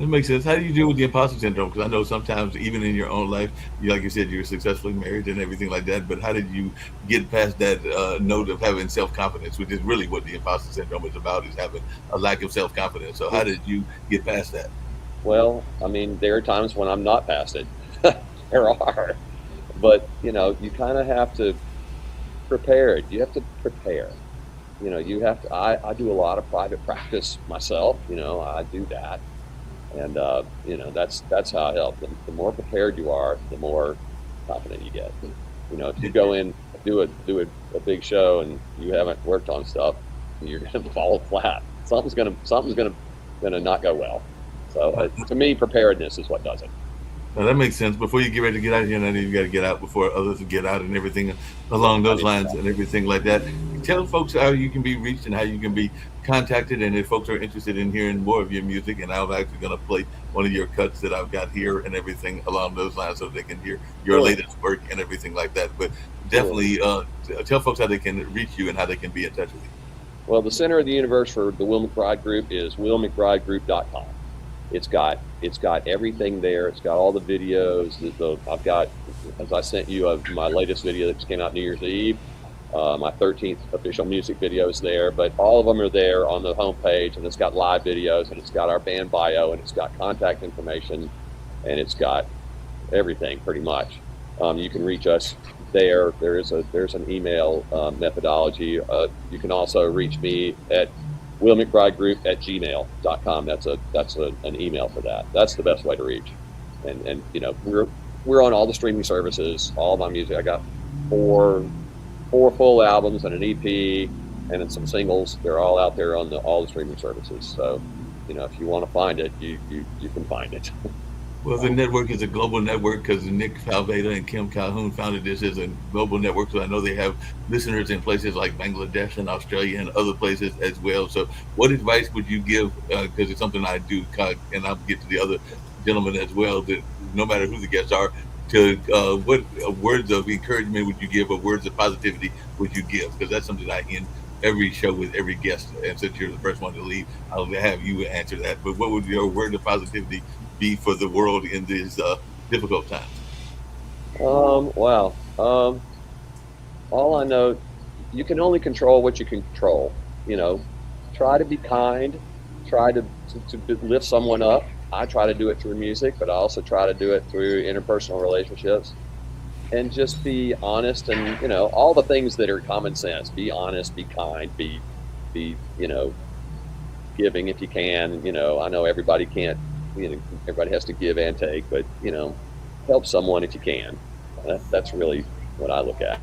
It makes sense. How do you deal with the imposter syndrome? Because I know sometimes, even in your own life, like you said, you're successfully married and everything like that. But how did you get past that note of having self-confidence, which is really what the imposter syndrome is about, is having a lack of self-confidence. So how did you get past that? Well, I mean, there are times when I'm not past it. There are. But, you kind of have to prepare. You have to prepare. You have to, I do a lot of private practice myself. I do that. And, that's how I help. The more prepared you are, the more confident you get. If you go in, do a big show and you haven't worked on stuff, you're going to fall flat. Something's going to not go well. So to me, preparedness is what does it. Now, that makes sense. Before you get ready to get out of here, and I know you got to get out before others get out and everything along those lines and everything like that. Tell folks how you can be reached and how you can be contacted, and if folks are interested in hearing more of your music, and I'm actually going to play one of your cuts that I've got here and everything along those lines so they can hear your latest work and everything like that. But definitely tell folks how they can reach you and how they can be in touch with you. Well, the center of the universe for the Will McBride Group is willmcbridegroup.com. It's got everything there. It's got all the videos. I've got, as I sent you, my latest video that just came out New Year's Eve. My 13th official music video is there, but all of them are there on the homepage, and it's got live videos, and it's got our band bio, and it's got contact information, and it's got everything pretty much. You can reach us there. There's an email methodology. You can also reach me at willmcbridegroup@gmail.com. That's an email for that. That's the best way to reach. And you know, we're on all the streaming services. All my music. I got four full albums and an EP and then some singles. They're all out there on all the streaming services. So, you know, if you want to find it, you can find it. Well, the network is a global network because Nick Falveda and Kim Calhoun founded this as a global network. So I know they have listeners in places like Bangladesh and Australia and other places as well. So what advice would you give, because it's something I do, and I'll get to the other gentlemen as well, that no matter who the guests are, to what words of encouragement would you give or words of positivity would you give? Because that's something I end every show with every guest. And since you're the first one to leave, I'll have you answer that. But what would your word of positivity be for the world in these difficult times? Wow. All I know, you can only control what you can control. You know, try to be kind, try to lift someone up. I try to do it through music, but I also try to do it through interpersonal relationships, and just be honest, and, you know, all the things that are common sense. Be honest, be kind, be, you know, giving if you can. You know, I know everybody can't, you know, everybody has to give and take, but, you know, help someone if you can. That's really what I look at.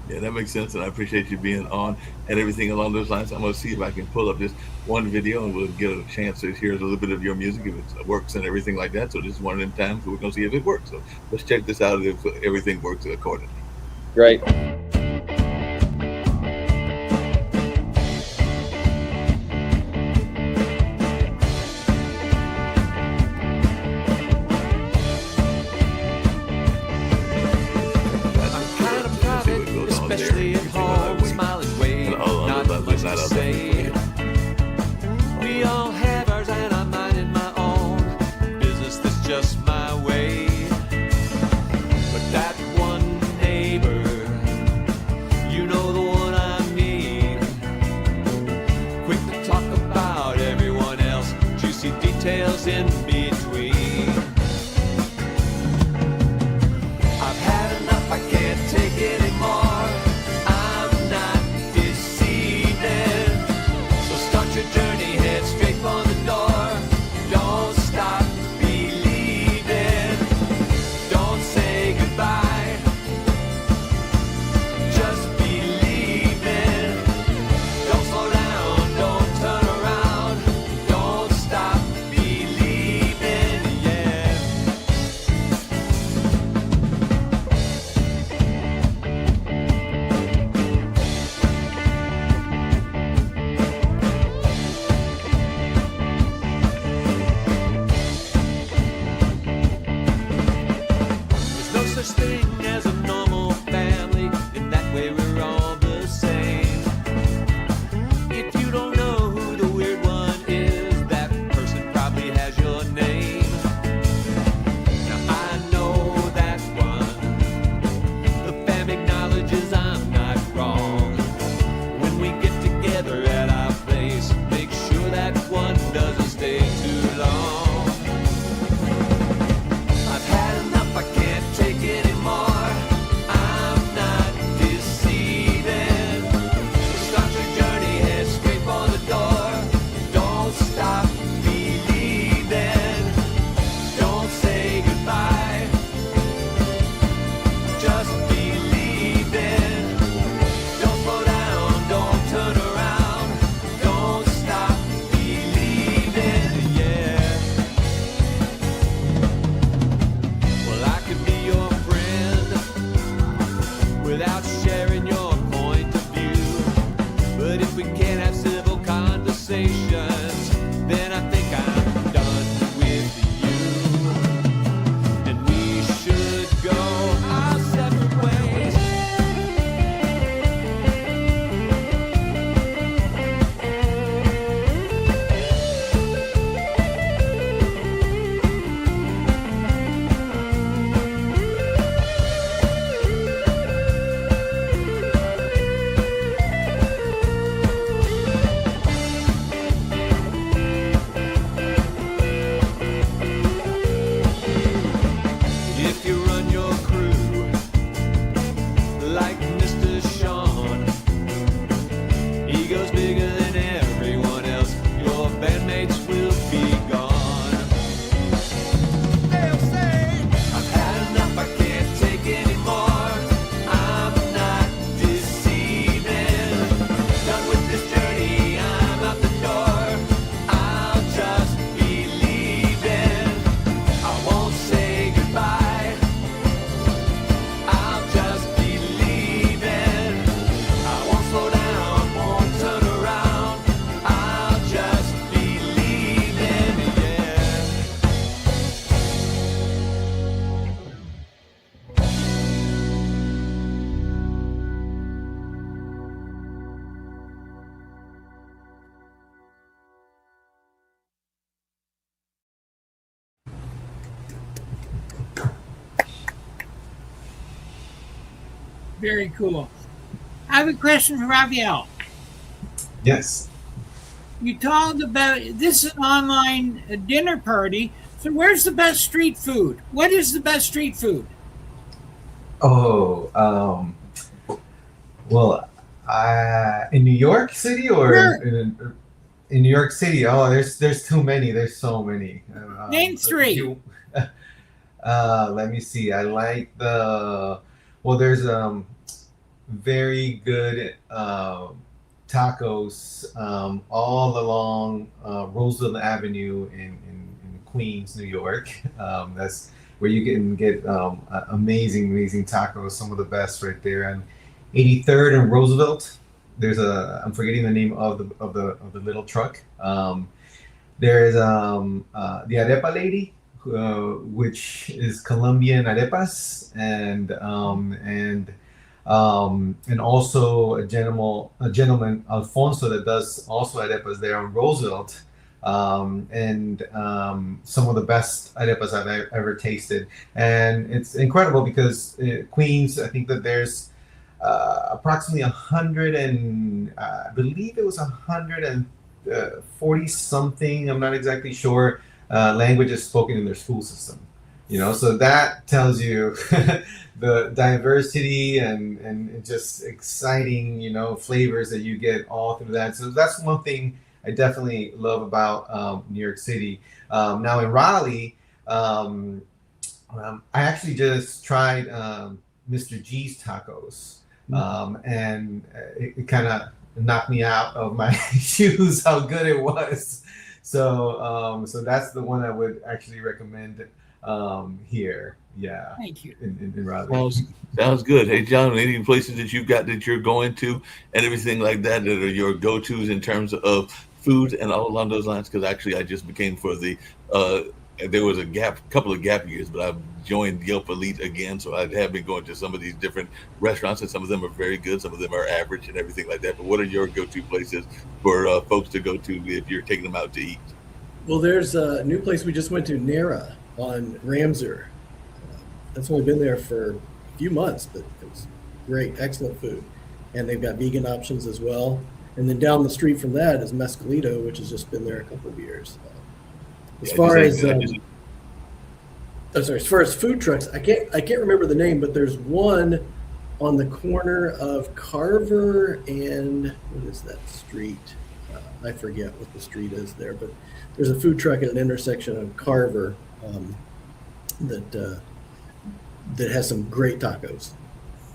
Yeah, that makes sense, and I appreciate you being on and everything along those lines. I'm going to see if I can pull up this one video, and we'll get a chance to hear a little bit of your music if it works and everything like that. So this is one of them times we're going to see if it works. So let's check this out if everything works accordingly. Great. Especially at home, smiling way, not much to say. We all have ours and I'm minding my own business, that's just my way. But that one neighbor, you know the one I mean, quick to talk about everyone else, juicy details in between. I've had enough, I can't take anymore. Take anymore. Very cool. I have a question for Raphael. Yes. You talked about this is an online dinner party. So where's the best street food? What is the best street food? Oh, well, in New York City or Sure. in New York City? Oh, there's too many. There's so many. Name three. Let me see. I like there's very good tacos all along Roosevelt Avenue in Queens, New York. That's where you can get amazing tacos, some of the best right there. And 83rd and Roosevelt, there's I'm forgetting the name of the little truck. There's the Arepa Lady, which is Colombian arepas, and also a gentleman Alfonso that does also arepas there on Roosevelt. And some of the best arepas I've ever tasted, and it's incredible because Queens, I think that there's approximately 100 and I believe it was 140 something, I'm not exactly sure, languages spoken in their school system, so that tells you the diversity and just exciting flavors that you get all through that. So that's one thing I definitely love about New York City. Now in Raleigh, I actually just tried Mr. G's tacos, and it kind of knocked me out of my shoes how good it was. So that's the one I would actually recommend here. Yeah. Thank you. In Raleigh. Sounds good. Hey, John, any places that you've got that you're going to and everything like that are your go-tos in terms of food and all along those lines? Because actually I just became for the there was a couple of gap years, but I've joined Yelp Elite again, so I have been going to some of these different restaurants, and some of them are very good, some of them are average and everything like that. But what are your go-to places for folks to go to if you're taking them out to eat? Well, there's a new place we just went to, Nara on Ramsar. That's only been there for a few months, but it was great, excellent food. And they've got vegan options as well. And then down the street from that is Mescalito, which has just been there a couple of years. As far as food trucks, I can't remember the name, but there's one on the corner of Carver and what is that street? I forget what the street is there, but there's a food truck at an intersection on Carver that has some great tacos.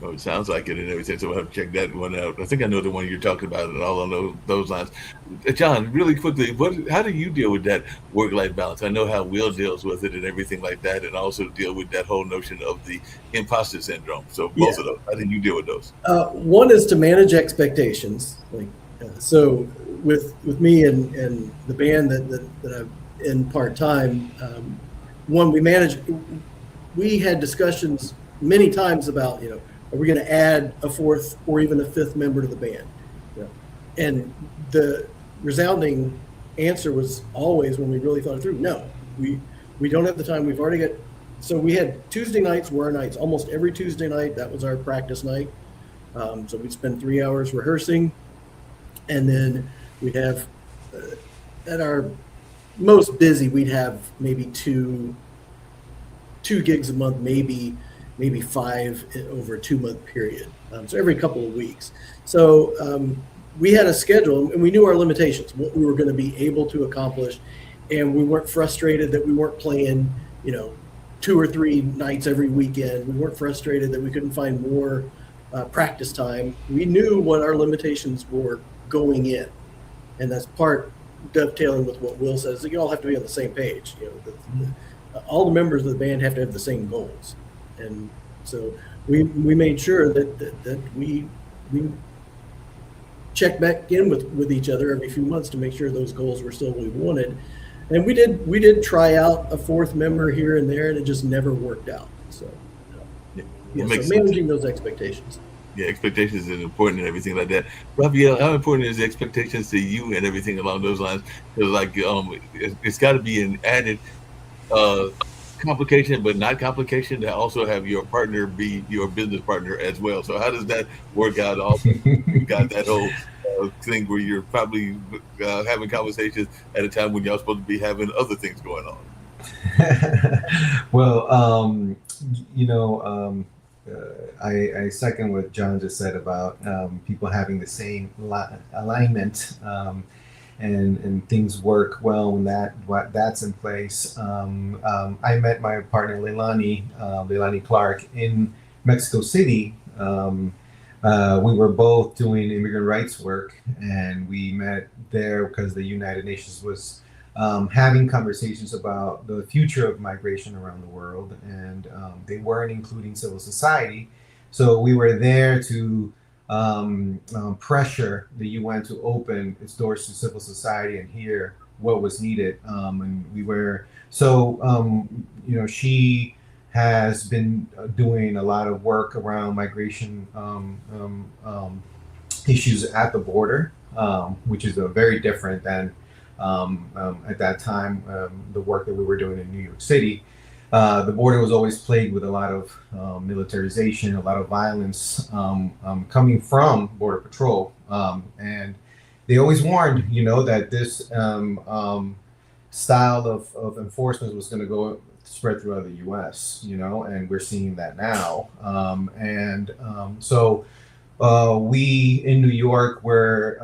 Oh, it sounds like it and everything, so we'll have to check that one out. I think I know the one you're talking about and all on those lines. John, really quickly, how do you deal with that work-life balance? I know how Will deals with it and everything like that, and also deal with that whole notion of the imposter syndrome. So both of those, how do you deal with those? One is to manage expectations. So with me and the band that I'm in part-time, we had discussions many times about, are we going to add a fourth or even a fifth member to the band? And the resounding answer was always, when we really thought it through, no, we don't have the time. We've already got, so we had Tuesday nights were our nights. Almost every Tuesday night, that was our practice night. So we'd spend 3 hours rehearsing, and then we'd have, at our most busy, we'd have maybe two gigs a month, maybe 5 over a 2-month period. So every couple of weeks. So we had a schedule, and we knew our limitations, what we were going to be able to accomplish, and we weren't frustrated that we weren't playing, 2 or 3 nights every weekend. We weren't frustrated that we couldn't find more practice time. We knew what our limitations were going in, and that's part dovetailing with what Will says. You all have to be on the same page. All the members of the band have to have the same goals, and so we made sure that we checked back in with each other every few months to make sure those goals were still what we wanted. And we did try out a fourth member here and there, and it just never worked out. So, so managing those expectations. Yeah, expectations is important and everything like that. Raphael, how important is the expectations to you and everything along those lines? Because it's got to be an added complication, but not complication to also have your partner be your business partner as well. So how does that work out? Also, you got that whole thing where you're probably having conversations at a time when y'all supposed to be having other things going on. Well, I second what John just said about people having the same alignment, and things work well when that's in place. I met my partner Leilani Clark in Mexico City. We were both doing immigrant rights work, and we met there because the United Nations was having conversations about the future of migration around the world, and they weren't including civil society. So we were there to pressure the UN to open its doors to civil society and hear what was needed. And we were, she has been doing a lot of work around migration issues at the border, which is very different than at that time, the work that we were doing in New York City. The border was always plagued with a lot of militarization, a lot of violence coming from Border Patrol. And they always warned, that this style of enforcement was going to go spread throughout the U.S., and we're seeing that now. So we in New York were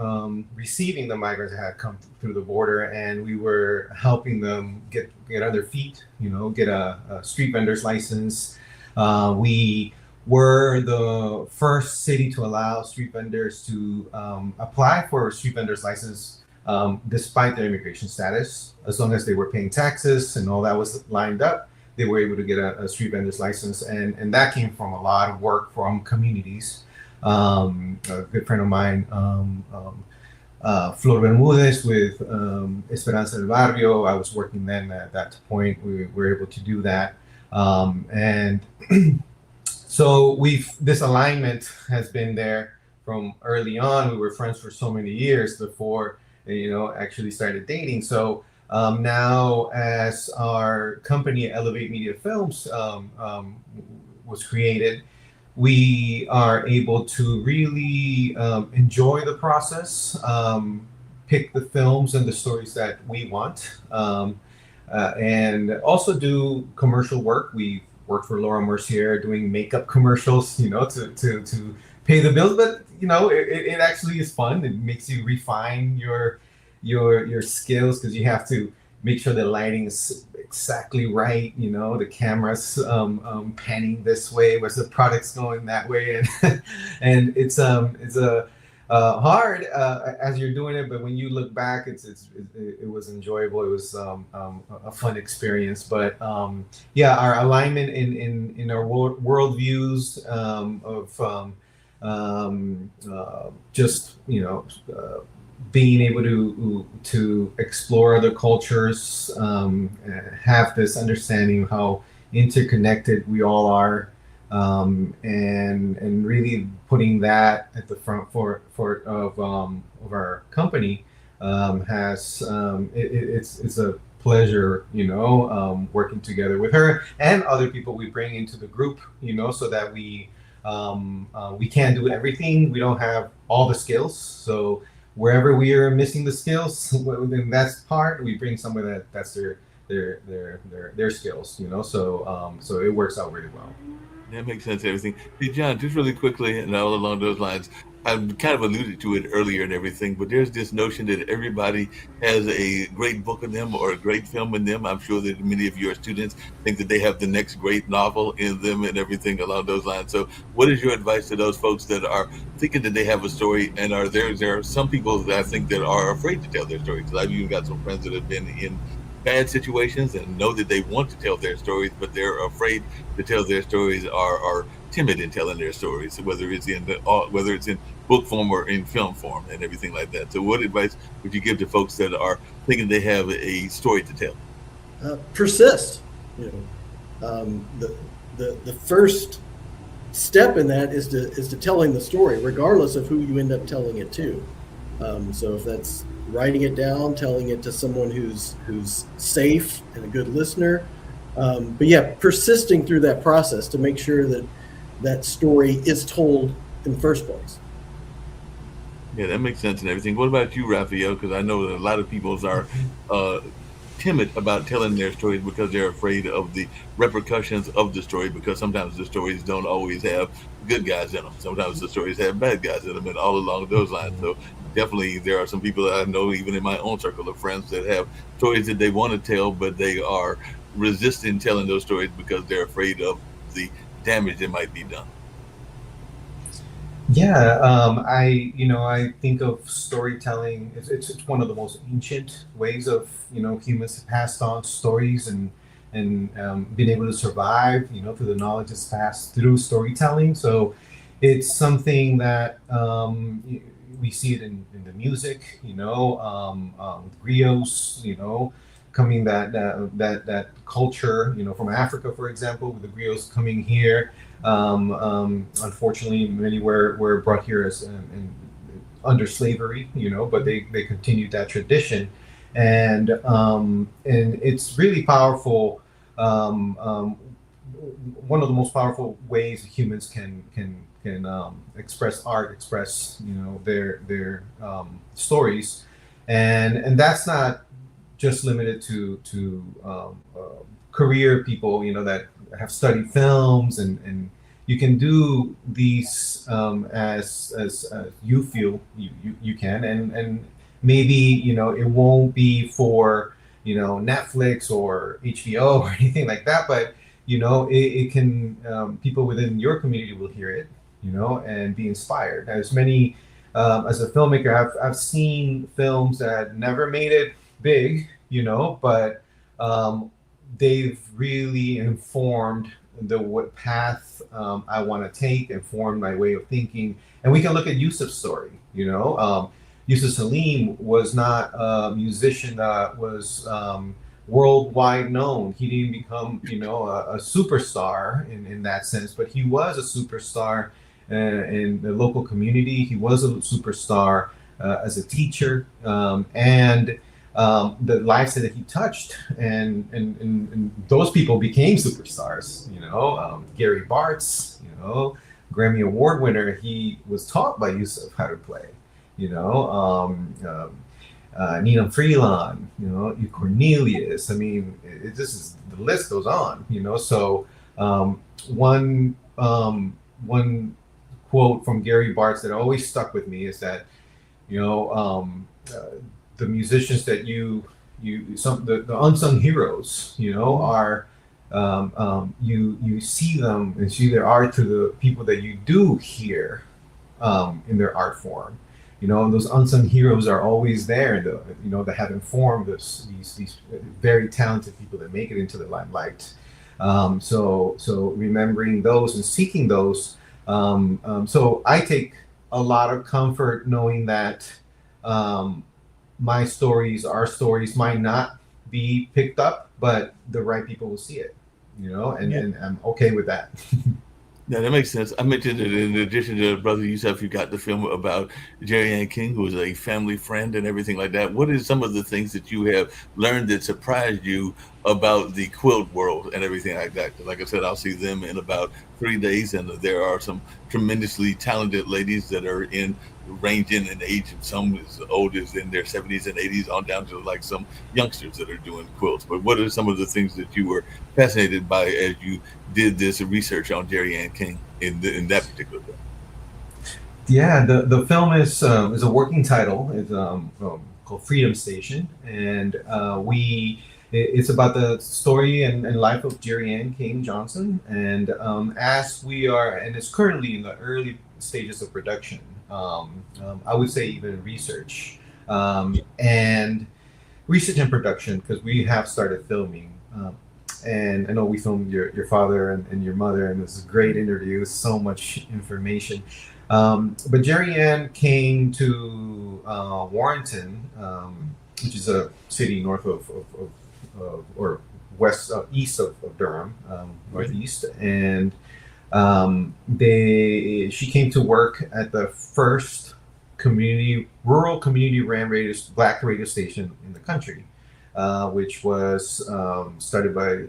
receiving the migrants that had come through the border, and we were helping them get on their feet, get a street vendor's license. We were the first city to allow street vendors to apply for a street vendor's license despite their immigration status. As long as they were paying taxes and all that was lined up, they were able to get a street vendor's license. And that came from a lot of work from communities. A good friend of mine, Flor Bermudez with Esperanza del Barrio. I was working then at that point. We were able to do that. And so this alignment has been there from early on. We were friends for so many years before, actually started dating. So now as our company, Elevate Media Films, was created, we are able to really enjoy the process, pick the films and the stories that we want, and also do commercial work. We worked for Laura Mercier doing makeup commercials, to pay the bills. But it actually is fun. It makes you refine your skills, because you have to make sure the lighting is exactly right, the camera's panning this way, whereas the product's going that way, and it's hard as you're doing it, but when you look back, it was enjoyable. It was a fun experience. But our alignment in our worldviews of just being able to explore other cultures, have this understanding of how interconnected we all are, and really putting that at the front of our company has it's a pleasure, working together with her and other people we bring into the group, so that we can't do everything. We don't have all the skills, so wherever we are missing the skills, then that's part. We bring someone that's their skills, so it works out really well. That makes sense. Everything. Hey, John, just really quickly, and all along those lines, I've kind of alluded to it earlier and everything, but there's this notion that everybody has a great book in them or a great film in them. I'm sure that many of your students think that they have the next great novel in them and everything along those lines. So what is your advice to those folks that are thinking that they have a story, and there are some people that I think that are afraid to tell their story? Because I've even got some friends that have been in bad situations and know that they want to tell their stories, but they're afraid to tell their stories, are timid in telling their stories, whether it's in book form or in film form and everything like that. So what advice would you give to folks that are thinking they have a story to tell? Persist. The first step in that is to telling the story, regardless of who you end up telling it to. So if that's writing it down, telling it to someone who's safe and a good listener, But yeah, persisting through that process to make sure that that story is told in the first place. Yeah, that makes sense and everything. What about you, Raphael? Because I know that a lot of people are uh, timid about telling their stories because they're afraid of the repercussions of the story. Because sometimes the stories don't always have good guys in them. Sometimes the stories have bad guys in them, and all along those lines. So definitely, there are some people that I know, even in my own circle of friends, that have stories that they want to tell, but they are resisting telling those stories because they're afraid of the damage that might be done. Yeah, I think of storytelling. It's one of the most ancient ways of humans have passed on stories and been able to survive. Through the knowledge that's passed through storytelling. So it's something that we see it in the music. Griots. Coming that culture. From Africa, for example, with the griots coming here. Unfortunately, many were brought here as under slavery, but they continued that tradition, and it's really powerful. One of the most powerful ways humans can express art, express their stories, and that's not just limited to career people, that have studied films, and you can do these as you feel you can, and maybe it won't be for Netflix or HBO or anything like that, but it can people within your community will hear it, and be inspired. As many as a filmmaker, I've seen films that never made it big, but they've really informed the what path I want to take, informed my way of thinking. And we can look at Yusuf's story. Yusuf Salim was not a musician that was worldwide known. He didn't become, a superstar in that sense, but he was a superstar in the local community. He was a superstar as a teacher, and the lives that he touched, and those people became superstars. Gary Bartz, Grammy Award winner. He was taught by Yusuf how to play. Nina Freelon, Cornelius. I mean, this is the list goes on. So one quote from Gary Bartz that always stuck with me is that the musicians that the unsung heroes, are you see them and see their art through the people that you do hear in their art form. And those unsung heroes are always there, that have informed these very talented people that make it into the limelight. So remembering those and seeking those. So I take a lot of comfort knowing that my stories, our stories, might not be picked up, but the right people will see it, and I'm okay with that. Yeah, that makes sense. I mentioned that in addition to Brother Yusuf, you got the film about Jerry Ann King, who was a family friend and everything like that. What is some of the things that you have learned that surprised you about the quilt world and everything like that? 'Cause like I said, I'll see them in about 3 days, and there are some tremendously talented ladies that are ranging in age, of some as old as in their 70s and 80s, on down to like some youngsters that are doing quilts. But what are some of the things that you were fascinated by as you did this research on Jerry Ann King in that particular film? Yeah, the film is a working title. It's called Freedom Station, and it's about the story and life of Jerry Ann King Johnson. And as we are, and it's currently in the early stages of production. I would say even research and production, because we have started filming. And I know we filmed your father and your mother, and it was a great interview, so much information. But Jerry Ann came to Warrenton, which is a city north of or west east of Durham, northeast, and she came to work at the first rural community ran black radio station in the country, which was started by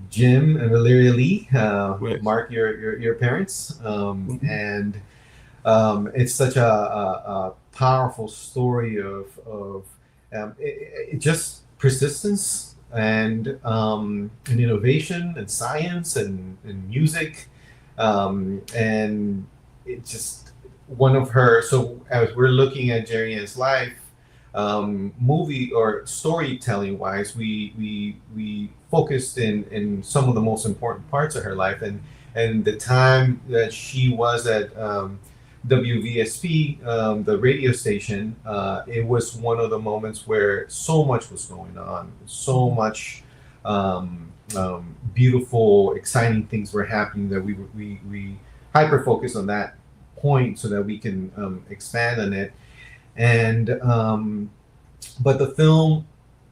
Jim and Valeria Lee, Right. Mark, your parents, and it's such a powerful story of just persistence and innovation and science and music, and it just one of her. So as we're looking at Jerry Ann's life, movie or storytelling wise, we focused in some of the most important parts of her life, and the time that she was at WVSP, the radio station. It was one of the moments where so much was going on, so much beautiful, exciting things were happening that we hyper focus on that point so that we can expand on it. And but the film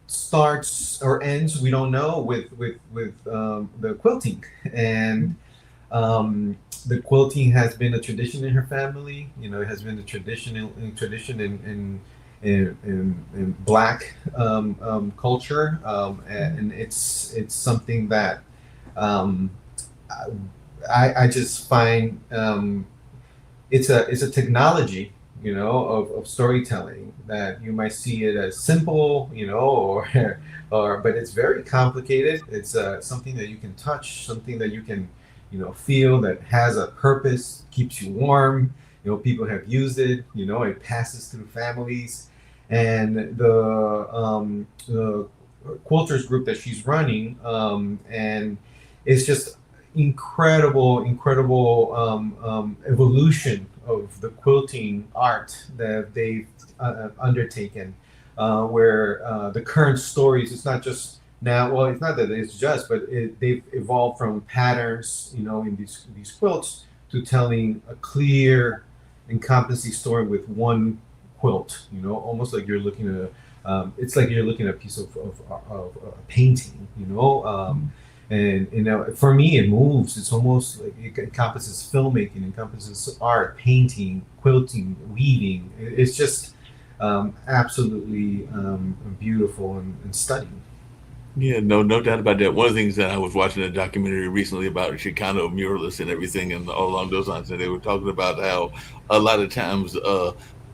starts or ends, we don't know, with the quilting, and the quilting has been a tradition in her family. You know, it has been a tradition in Black culture, and it's something that I just find it's a technology, you know, of storytelling that you might see it as simple, you know, or but it's very complicated. It's something that you can touch, something that you can, you know, feel, that has a purpose, keeps you warm. You know, people have used it. You know, it passes through families, and the quilters group that she's running, and it's just incredible evolution of the quilting art that they've undertaken, where the current stories, it's not just now, well, it's not that it's just, but they've evolved from patterns, you know, in these quilts to telling a clear, encompassing story with one quilt, you know, almost like you're looking at it's like you're looking at a piece of a painting, you know. And you know, for me, it moves. It's almost like it encompasses filmmaking, encompasses art, painting, quilting, weaving. It's just absolutely beautiful and stunning. Yeah, no doubt about that. One of the things that I was watching a documentary recently about Chicano muralists and everything, and all along those lines, and they were talking about how a lot of times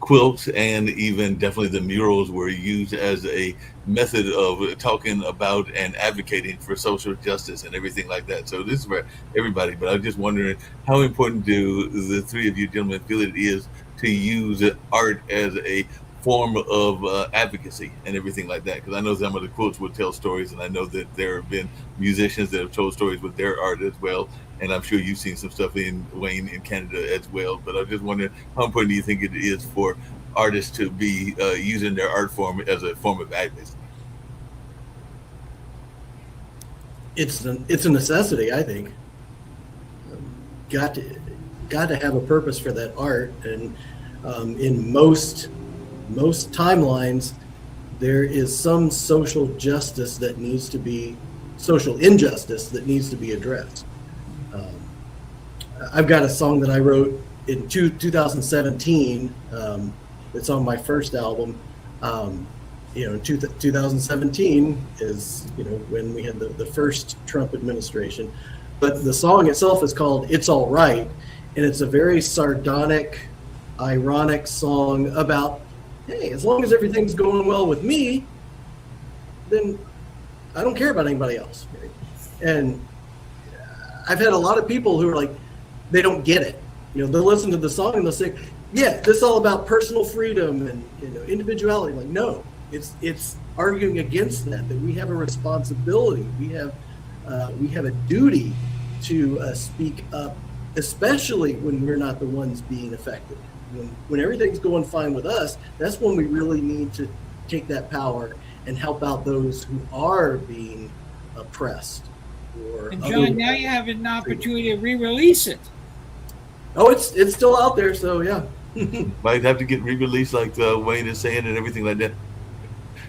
quilts and even definitely the murals were used as a method of talking about and advocating for social justice and everything like that. So this is for everybody, but I'm just wondering, how important do the three of you gentlemen feel it is to use art as a form of advocacy and everything like that? Because I know some of the quilts would tell stories, and I know that there have been musicians that have told stories with their art as well. And I'm sure you've seen some stuff in Wayne in Canada as well. But I'm just wondering, how important do you think it is for artists to be using their art form as a form of advocacy? It's a necessity, I think. Got to have a purpose for that art, and in most timelines, there is some social injustice that needs to be addressed. I've got a song that I wrote in 2017. It's on my first album. You know, 2017 is, you know, when we had the first Trump administration. But the song itself is called "It's All Right," and it's a very sardonic, ironic song about, hey, as long as everything's going well with me, then I don't care about anybody else. Right? And I've had a lot of people who are like, they don't get it. You know, they'll listen to the song and they'll say, yeah, this is all about personal freedom and, you know, individuality. Like, no, it's arguing against that we have a responsibility. We have a duty to speak up, especially when we're not the ones being affected. When everything's going fine with us, that's when we really need to take that power and help out those who are being oppressed. And John, now you have an opportunity to re-release it. Oh, it's still out there, so yeah. Might have to get re-released, like Wayne is saying, and everything like that.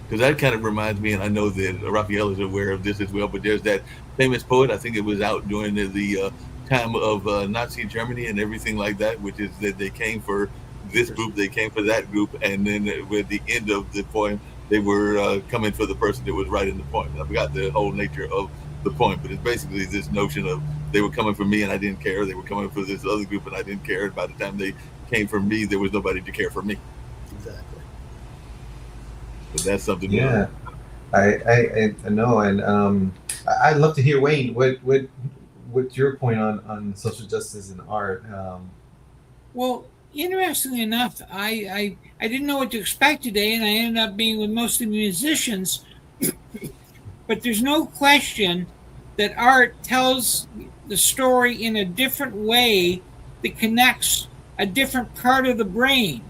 Because that kind of reminds me, and I know that Raphael is aware of this as well, but there's that famous poet, I think it was out during the time of Nazi Germany and everything like that, which is that they came for this group, they came for that group, and then with the end of the poem, they were coming for the person that was writing the poem. I forgot the whole nature of the point, but it's basically this notion of they were coming for me and I didn't care. They were coming for this other group and I didn't care. And by the time they came for me, there was nobody to care for me. Exactly. But that's something. Yeah, I know, and I'd love to hear, Wayne, what's your point on social justice and art? Well, interestingly enough, I didn't know what to expect today, and I ended up being with mostly musicians. But there's no question that art tells the story in a different way that connects a different part of the brain.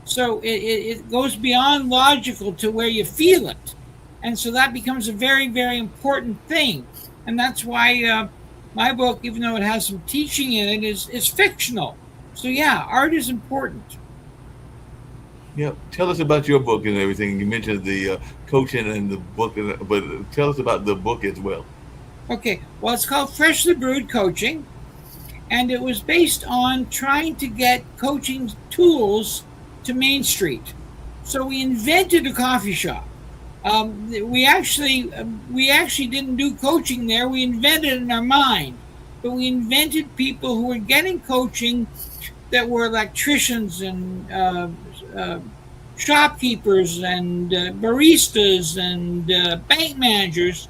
So it goes beyond logical to where you feel it. And so that becomes a very, very important thing. And that's why my book, even though it has some teaching in it, is fictional. So yeah, art is important. Yeah, tell us about your book and everything. You mentioned the coaching and the book, but tell us about the book as well. Okay, well, it's called Freshly Brewed Coaching, and it was based on trying to get coaching tools to Main Street. So we invented a coffee shop. We actually didn't do coaching there. We invented it in our mind, but we invented people who were getting coaching that were electricians and shopkeepers and baristas and bank managers,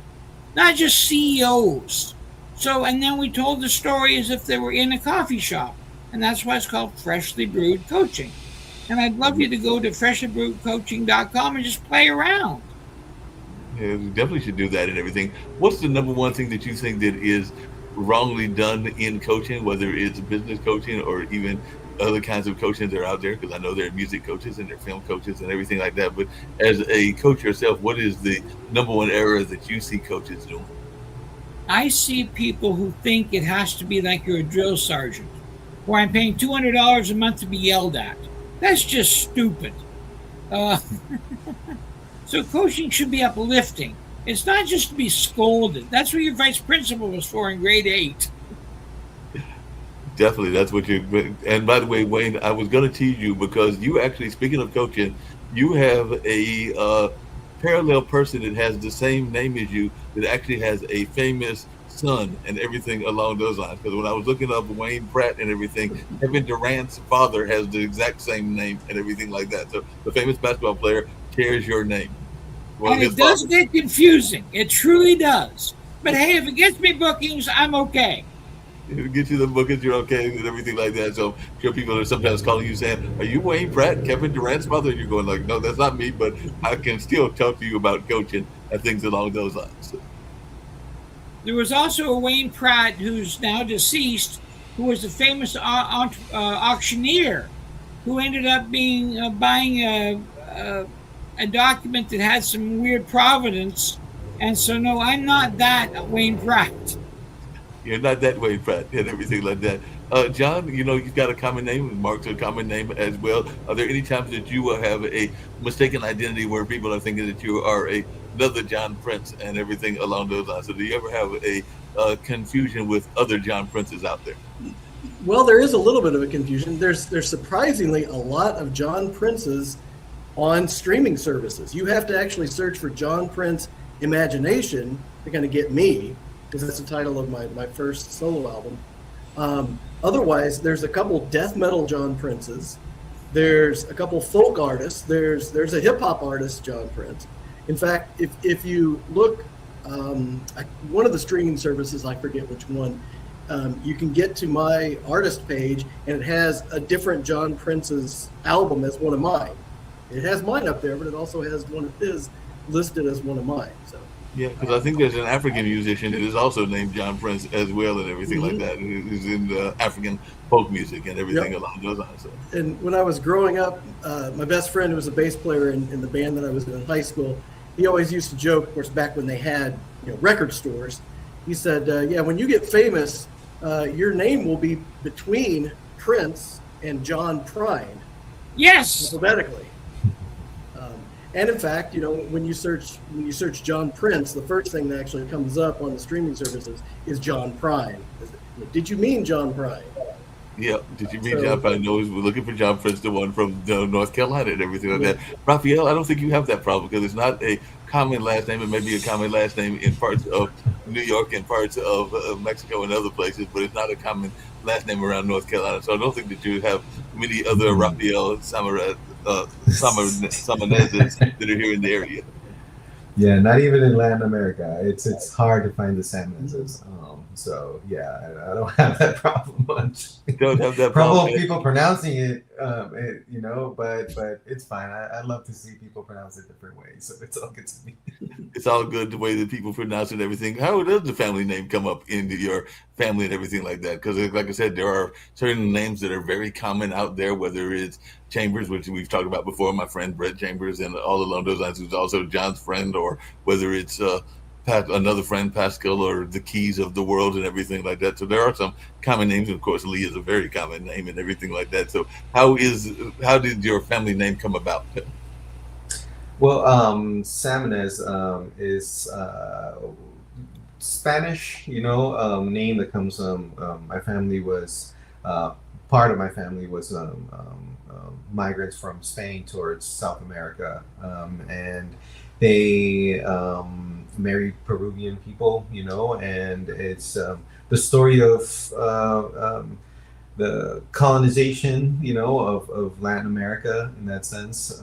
not just CEOs. So, and then we told the story as if they were in a coffee shop, and that's why it's called Freshly Brewed Coaching. And I'd love you to go to freshlybrewedcoaching.com and just play around. Yeah, we definitely should do that and everything. What's the number one thing that you think that is wrongly done in coaching, whether it's business coaching or even other kinds of coaching that are out there? Because I know there are music coaches and there are film coaches and everything like that. But as a coach yourself, what is the number one error that you see coaches doing? I see people who think it has to be like you're a drill sergeant, where I'm paying $200 a month to be yelled at. That's just stupid. So coaching should be uplifting. It's not just to be scolded. That's what your vice principal was for in grade 8. Definitely, that's what you. And by the way, Wayne, I was going to tease you because you actually, speaking of coaching, you have a parallel person that has the same name as you that actually has a famous son and everything along those lines. Because when I was looking up Wayne Pratt and everything, Kevin Durant's father has the exact same name and everything like that. So the famous basketball player shares your name. And it does get confusing. It truly does. But hey, if it gets me bookings, I'm okay. It'll get you the bookings, you're okay and everything like that. So I'm sure people are sometimes calling you saying, "Are you Wayne Pratt, Kevin Durant's father?" And you're going like, "No, that's not me, but I can still talk to you about coaching and things along those lines." There was also a Wayne Pratt who's now deceased, who was a famous auctioneer, who ended up buying a document that had some weird provenance. And so, no, I'm not that Wayne Pratt. You're not that Wayne Pratt and everything like that. John, you know, you've got a common name, Mark's a common name as well. Are there any times that you will have a mistaken identity where people are thinking that you are another John Prince and everything along those lines? So do you ever have a confusion with other John Princes out there? Well, there is a little bit of a confusion. There's surprisingly a lot of John Princes on streaming services. You have to actually search for John Prince Imagination to kind of get me, because that's the title of my first solo album. Otherwise, there's a couple death metal John Princes. There's a couple folk artists. There's a hip hop artist, John Prince. In fact, if you look, one of the streaming services, I forget which one, you can get to my artist page and it has a different John Prince's album as one of mine. It has mine up there, but it also has one of his listed as one of mine. So. Yeah, because I think there's an African musician that is also named John Prince as well and everything like that. Who's in African folk music and everything along those lines. So. And when I was growing up, my best friend, who was a bass player in the band that I was in high school, he always used to joke, of course, back when they had record stores, he said, when you get famous, your name will be between Prince and John Prine. Yes. Alphabetically. And in fact, when you search John Prince, the first thing that actually comes up on the streaming services is John Prine. Did you mean John Prine? Yeah, did you mean John Prine? No, we're looking for John Prince, the one from North Carolina and everything like that. Raphael, I don't think you have that problem because it's not a common last name. It may be a common last name in parts of New York and parts of Mexico and other places, but it's not a common last name around North Carolina. So I don't think that you have many other Rafael Samanezes that are here in the area. Yeah, not even in Latin America. It's hard to find the Samanezes. So yeah, I don't have that problem much. Don't have that Problem problem. people pronouncing it, but it's fine. I love to see people pronounce it different ways, so it's all good to me. It's all good the way that people pronounce it and everything. How does the family name come up into your family and everything like that? Because like I said, there are certain names that are very common out there, whether it's Chambers, which we've talked about before, my friend Brett Chambers, and all along those lines, who's also John's friend, or whether it's another friend, Pascal, or the Keys of the world and everything like that. So there are some common names. And of course, Lee is a very common name and everything like that. So how did your family name come about? Well, Samanez is Spanish, name that comes from my family was part of my family was migrants from Spain towards South America, and they married Peruvian people, and it's the story of the colonization, of Latin America in that sense.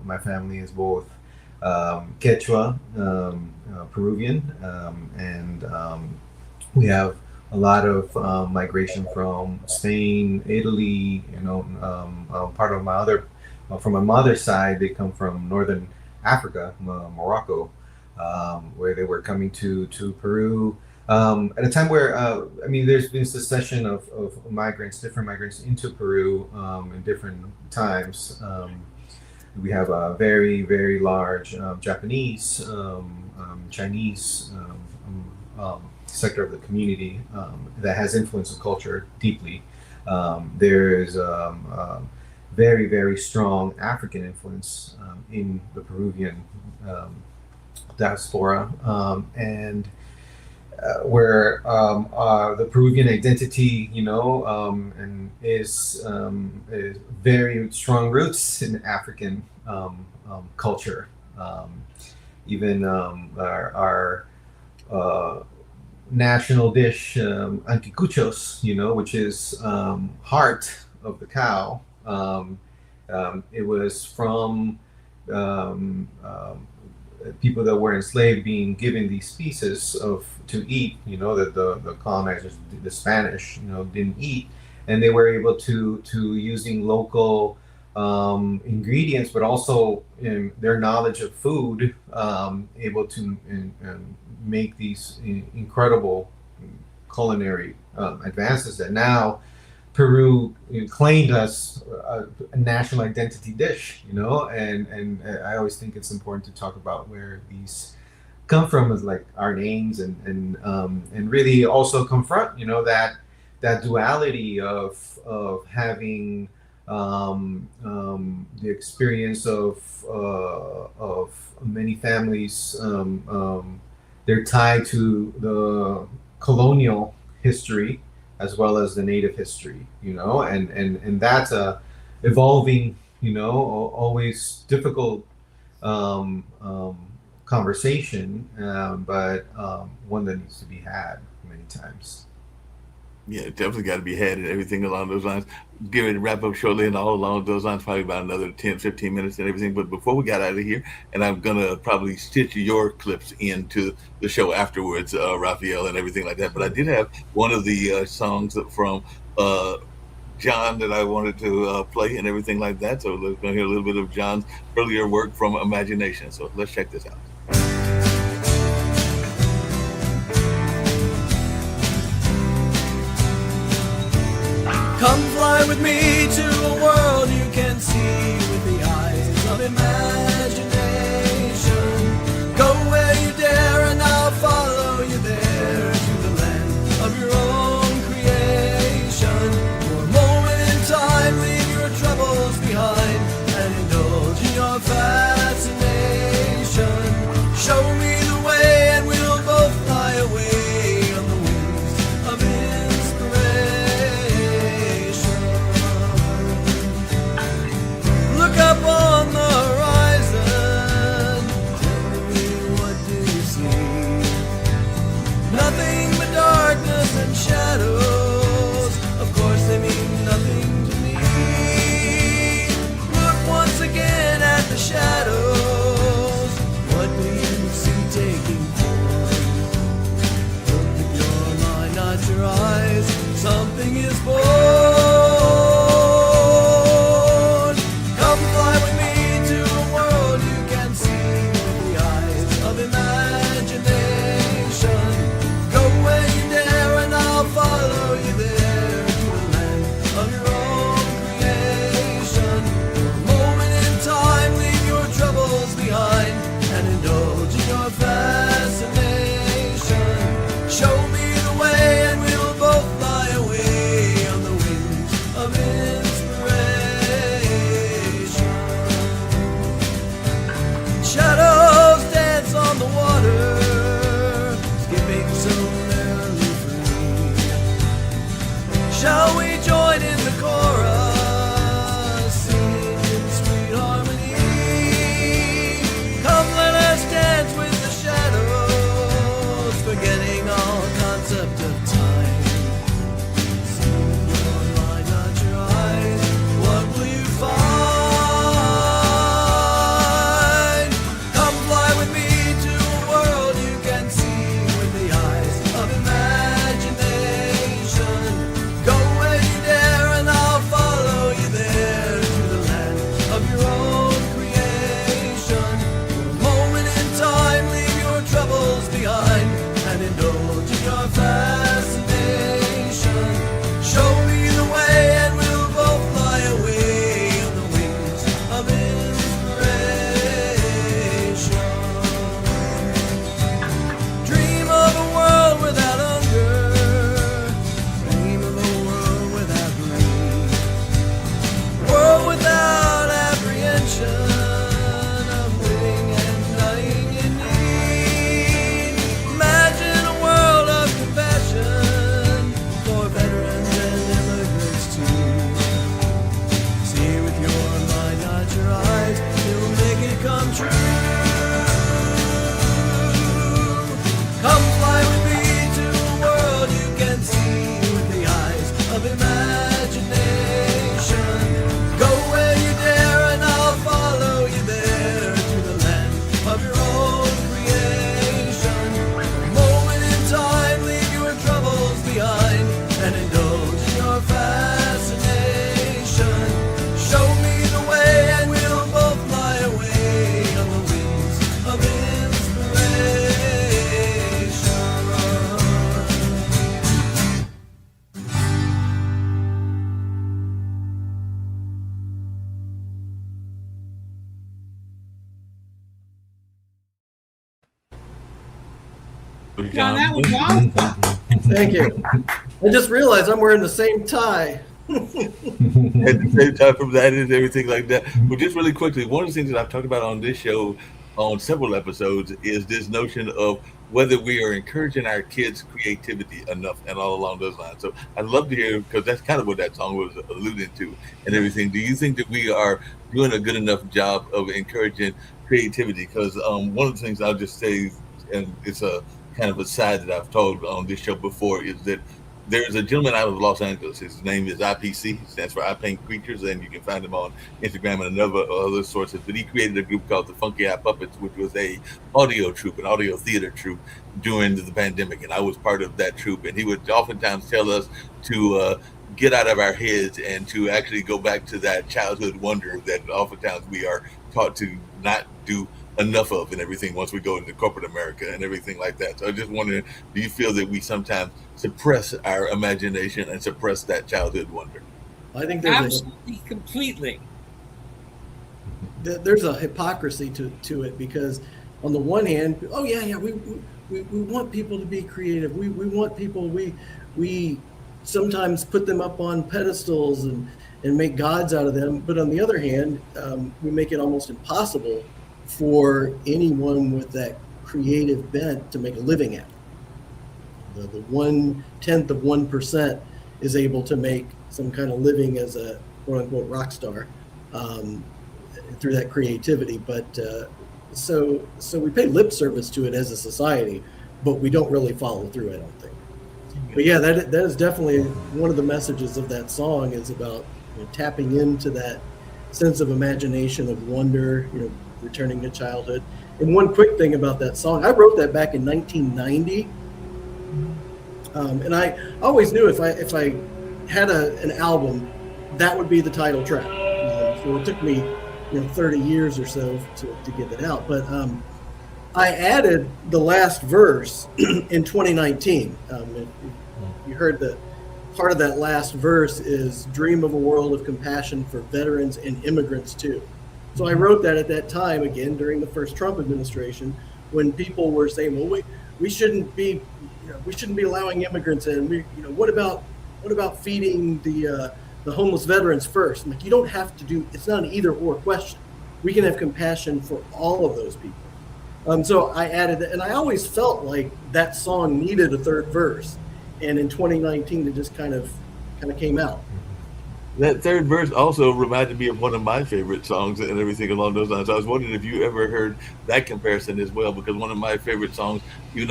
My family is both Quechua, Peruvian, and we have a lot of migration from Spain, Italy, part of from my mother's side, they come from Northern Africa, Morocco, where they were coming to Peru at a time where there's been succession of different migrants into Peru in different times. We have a very, very large Japanese, Chinese sector of the community that has influenced the culture deeply. There's very, very strong African influence in the Peruvian diaspora, and where the Peruvian identity, and is very strong roots in African culture. Even our national dish, anticuchos, which is heart of the cow. It was from people that were enslaved being given these pieces to eat, that the colonizers, the Spanish, didn't eat, and they were able to using local ingredients, but also in their knowledge of food, able to make these incredible culinary advances that now Peru claimed as a national identity dish, and I always think it's important to talk about where these come from, as like our names, and really also confront, that duality of having the experience of many families. They're tied to the colonial history as well as the native history, and that's a evolving, always difficult conversation, but one that needs to be had many times. Yeah, definitely got to be had and everything along those lines. Get ready to wrap up shortly, and all along those lines, probably about another 10, 15 minutes and everything. But before we got out of here, and I'm going to probably stitch your clips into the show afterwards, Rafael, and everything like that. But I did have one of the songs from John that I wanted to play and everything like that. So we're going to hear a little bit of John's earlier work from Imagination. So let's check this out. Come fly with me to a world you can see with the eyes of imagination. Go where you dare and I'll follow you there to the land of your own creation. For a moment in time, leave your troubles behind and indulge in your fascination. Show me the way and we'll both fly away on the wings of inspiration. Look up on the horizon. Shall we join in the chorus, singing in sweet harmony? Come, let us dance with the shadows, forgetting all concept of time. See with your mind, not your eyes, what will you find? Come fly with me to a world you can see with the eyes of imagination. Go where you dare and I'll follow you there to the land of your own creation. For a moment in time, leave your troubles behind and indulge in your fascination. Show me the way and we'll both fly away on the wings of inspiration. Dream of a world without hunger. Dream of a world without greed. World without apprehension of living and dying in need. Imagine a world of compassion for veterans and immigrants too. See with your mind, not your eyes, you'll make it come true. Come fly with me to a world you can see with the eyes of imagination. Go where you dare and I'll follow you there to the land of your own creation. A moment in time, leave your troubles behind and indulge in your fascination. Show me the way and we'll both fly away on the wings of inspiration. John, that was awesome. Thank you. I just realized I'm wearing the same tie. At the same time from that and everything like that. But just really quickly, one of the things that I've talked about on this show on several episodes is this notion of whether we are encouraging our kids' creativity enough and all along those lines. So I'd love to hear, because that's kind of what that song was alluding to and everything. Do you think that we are doing a good enough job of encouraging creativity? Because one of the things I'll just say, and it's a kind of a side that I've told on this show before, is that there's a gentleman out of Los Angeles. His name is IPC, stands for I Paint Creatures, and you can find him on Instagram and other sources. But he created a group called the Funky Eye Puppets, which was a audio troupe, an audio theater troupe during the pandemic, and I was part of that troupe. And he would oftentimes tell us to get out of our heads and to actually go back to that childhood wonder that oftentimes we are taught to not do enough of and everything once we go into corporate America and everything like that. So I just wondering, do you feel that we sometimes suppress our imagination and suppress that childhood wonder? I think Absolutely, completely. there's a hypocrisy to it, because on the one hand, we want people to be creative. We want people, we sometimes put them up on pedestals and make gods out of them. But on the other hand, we make it almost impossible for anyone with that creative bent to make a living at it. The 1/10 of 1% is able to make some kind of living as a quote unquote rock star through that creativity. But so we pay lip service to it as a society, but we don't really follow through, I don't think. But yeah, that is definitely one of the messages of that song, is about tapping into that sense of imagination, of wonder, returning to childhood. And one quick thing about that song, I wrote that back in 1990, and I always knew if I had an album, that would be the title track. So it took me 30 years or so to get it out. But I added the last verse in 2019. You heard that part of that last verse is dream of a world of compassion for veterans and immigrants too. So I wrote that at that time, again, during the first Trump administration, when people were saying, well, we shouldn't be allowing immigrants in. What about feeding the homeless veterans first? I'm like, you don't have to do, it's not an either or question. We can have compassion for all of those people. So I added that, and I always felt like that song needed a third verse. And in 2019, to just kind of kind of came out. That third verse also reminded me of one of my favorite songs and everything along those lines. I was wondering if you ever heard that comparison as well, because one of my favorite songs,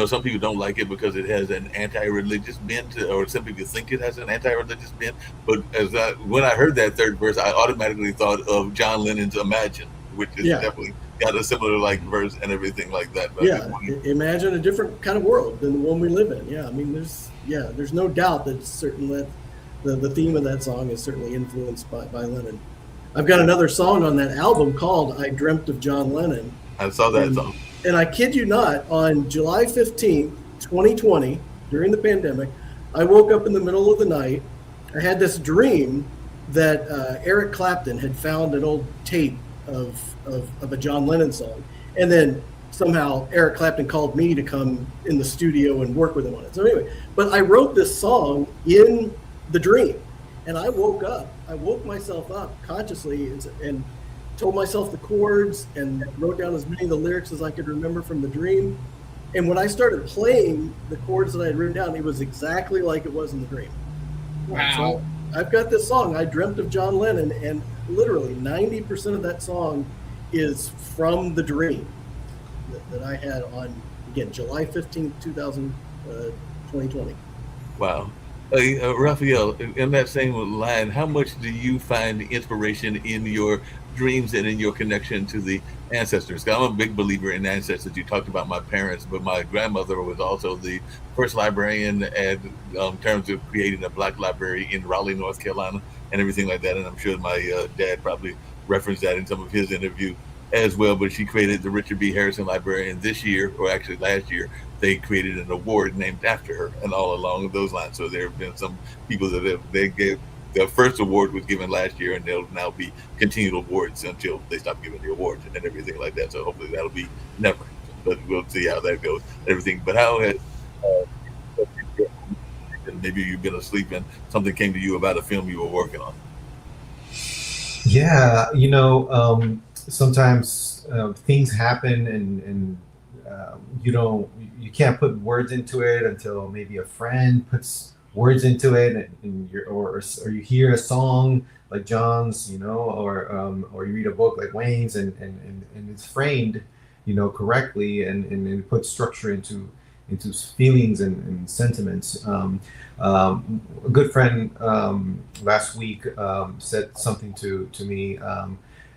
some people don't like it because it has an anti-religious bent, or some people think it has an anti-religious bent. But when I heard that third verse, I automatically thought of John Lennon's "Imagine," which is definitely got a similar verse and everything like that. But imagine a different kind of world than the one we live in. I mean, there's no doubt that it's certain that the theme of that song is certainly influenced by Lennon. I've got another song on that album called "I Dreamt of John Lennon." I saw that song. And I kid you not, on July 15th, 2020, during the pandemic, I woke up in the middle of the night. I had this dream that Eric Clapton had found an old tape of a John Lennon song. And then somehow Eric Clapton called me to come in the studio and work with him on it. So anyway, but I wrote this song in the dream, and I woke myself up consciously and told myself the chords and wrote down as many of the lyrics as I could remember from the dream. And when I started playing the chords that I had written down, it was exactly like it was in the dream. Wow. So I've got this song, "I Dreamt of John Lennon," and literally 90% of that song is from the dream that I had on, again, July 15th, 2020. Wow. Raphael, in that same line, how much do you find inspiration in your dreams and in your connection to the ancestors? I'm a big believer in ancestors. You talked about my parents, but my grandmother was also the first librarian in terms of creating a Black library in Raleigh, North Carolina, and everything like that. And I'm sure my dad probably referenced that in some of his interview as well. But she created the Richard B. Harrison Library, and this year, or actually last year, they created an award named after her, and all along those lines. So there have been some people that they gave. The first award was given last year, and there'll now be continued awards until they stop giving the awards and everything like that. So hopefully that'll be never. But we'll see how that goes. Everything. But how has maybe you've been asleep and something came to you about a film you were working on? Yeah, sometimes things happen and you can't put words into it until maybe a friend puts words into it, and or you hear a song like John's, or you read a book like Wayne's, and it's framed, correctly, and it puts structure into feelings and sentiments. A good friend last week said something to me.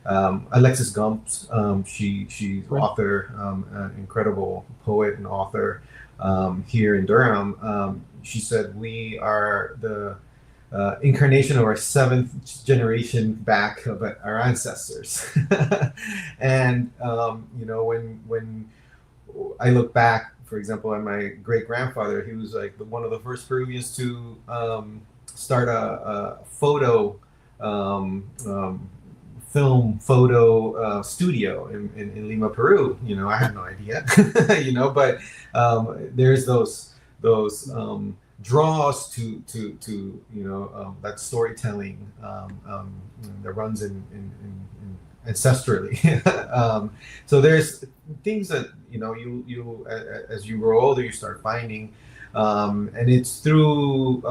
Alexis Gumps, she's author, an incredible poet and author here in Durham. She said we are the incarnation of our seventh generation back of our ancestors. And when I look back, for example, at my great grandfather, he was like one of the first Peruvians to start a film photo studio in Lima, Peru. I had no idea, but there's those draws to that storytelling that runs in ancestrally. So there's things that you as you grow older you start finding, and it's through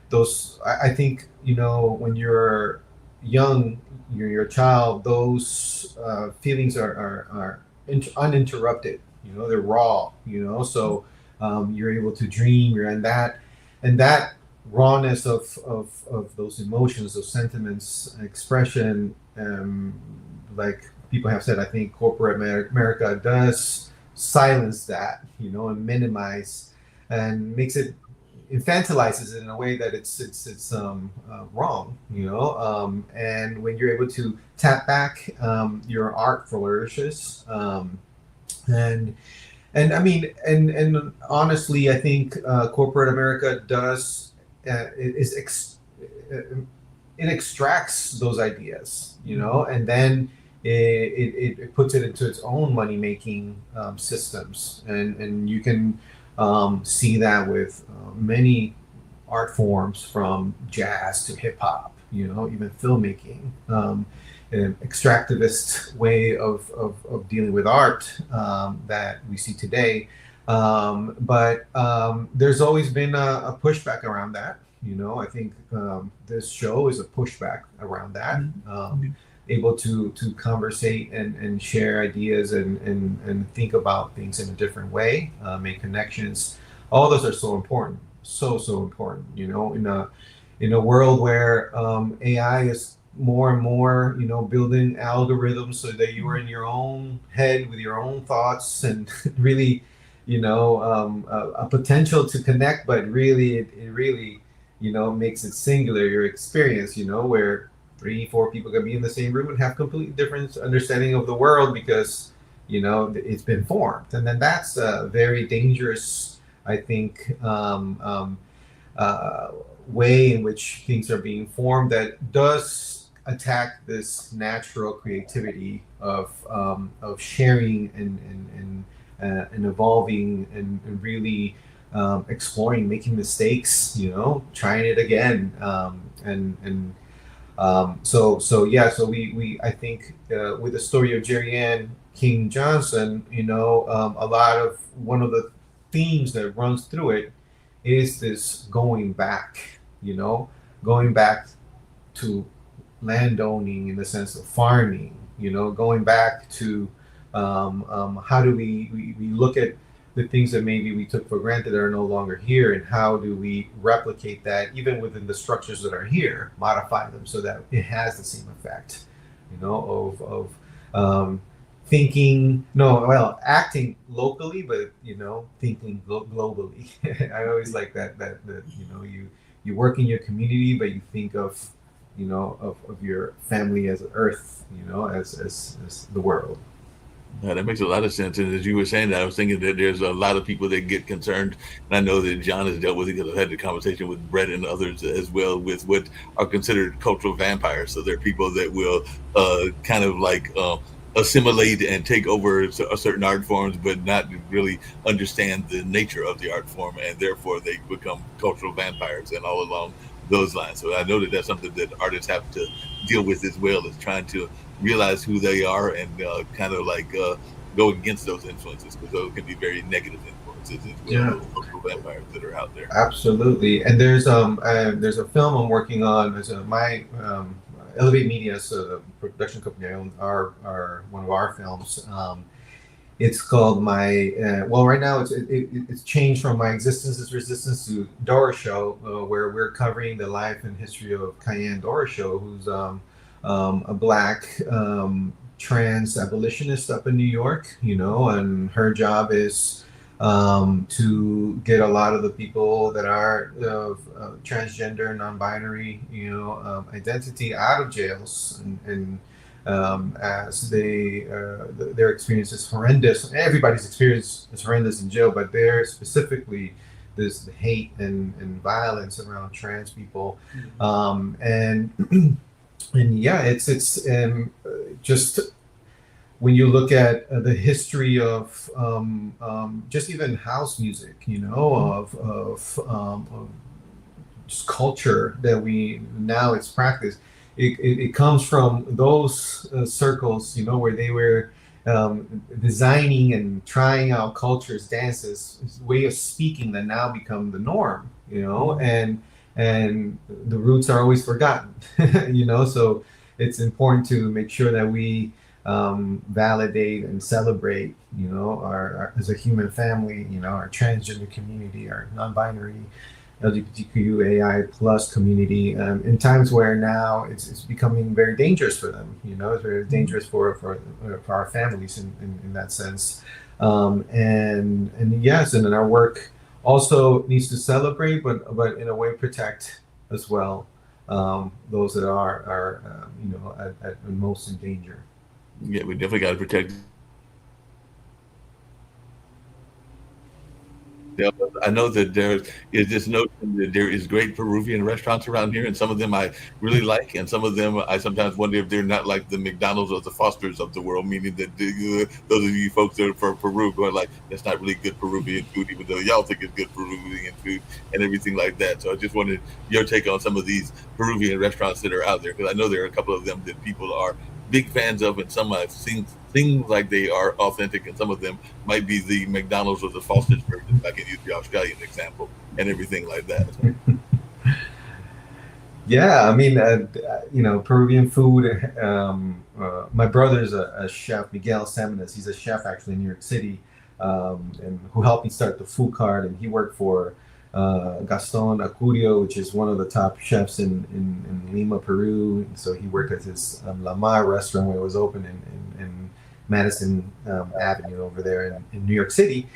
those. I think when you're young, you're a child. Those feelings are uninterrupted. They're raw. So you're able to dream. You're in that, and that rawness of those emotions, those sentiments, expression. Like people have said, I think corporate America does silence that, and minimize and makes it. Infantilizes it in a way that it's wrong, and when you're able to tap back, your art flourishes, and I mean, and honestly, I think corporate America does it extracts those ideas, and then it puts it into its own money making systems, and you can. See that with many art forms, from jazz to hip hop, even filmmaking, an extractivist way of dealing with art that we see today. But there's always been a pushback around that. I think this show is a pushback around that. Able to conversate and share ideas and think about things in a different way, make connections. All those are so important, so important. In a world where AI is more and more, building algorithms so that you are in your own head with your own thoughts and really, a potential to connect, but really, it really, makes it singular, your experience, where 3, 4 people can be in the same room and have completely different understanding of the world because, it's been formed. And then that's a very dangerous, I think, way in which things are being formed that does attack this natural creativity of sharing and evolving and really exploring, making mistakes, trying it again, so we I think with the story of Jerry Ann King Johnson, a lot of one of the themes that runs through it is this going back, going back to land owning in the sense of farming, going back to how do we look at the things that maybe we took for granted are no longer here, and how do we replicate that even within the structures that are here, modify them so that it has the same effect, of thinking, acting locally, but thinking globally. I always like that you work in your community, but you think of your family as Earth, as the world. Yeah, that makes a lot of sense. And as you were saying that, I was thinking that there's a lot of people that get concerned. And I know that John has dealt with it because I've had the conversation with Brett and others as well with what are considered cultural vampires. So they're people that will kind of like assimilate and take over certain art forms, but not really understand the nature of the art form. And therefore they become cultural vampires and all along those lines. So I know that that's something that artists have to deal with as well, is trying to realize who they are and kind of like go against those influences, because those can be very negative influences as well. Yeah. Those vampires that are out there. Absolutely. And there's a film I'm working on. There's my Elevate Media, so the production company I own, are one of our films. It's called right now it's changed from My Existence is Resistance to Dora Show, where we're covering the life and history of Cayenne Dora Show, who's a Black trans abolitionist up in New York, and her job is to get a lot of the people that are transgender, non-binary, identity out of jails, and as their experience is horrendous. Everybody's experience is horrendous in jail, but they're specifically this hate and violence around trans people, and yeah, it's just when you look at the history of just even house music, of just culture that now it's practiced. It comes from those circles, where they were designing and trying out cultures, dances, way of speaking that now become the norm, and the roots are always forgotten, so it's important to make sure that we validate and celebrate, our as a human family, our transgender community, our non-binary LGBTQAI plus community, in times where now it's becoming very dangerous for them, it's very dangerous for our families in that sense, and yes, and then our work also needs to celebrate, but in a way protect as well, those that are at most in danger. Yeah, we definitely got to protect. Yeah, I know that there is this notion that there is great Peruvian restaurants around here, and some of them I really like, and some of them I sometimes wonder if they're not like the McDonald's or the Fosters of the world, meaning that those of you folks that are from Peru going like, that's not really good Peruvian food, even though y'all think it's good Peruvian food and everything like that. So I just wanted your take on some of these Peruvian restaurants that are out there, because I know there are a couple of them that people are big fans of, and some I've seen things like they are authentic, and some of them might be the McDonald's or the Foster's version. I can use the Australian example and everything like that. Yeah, I mean, Peruvian food. My brother's a chef, Miguel Seminas. He's a chef actually in New York City, and who helped me start the food cart. And he worked for Gaston Acurio, which is one of the top chefs in Lima, Peru. So he worked at his La Mar restaurant when it was open in Madison Avenue over there in New York City.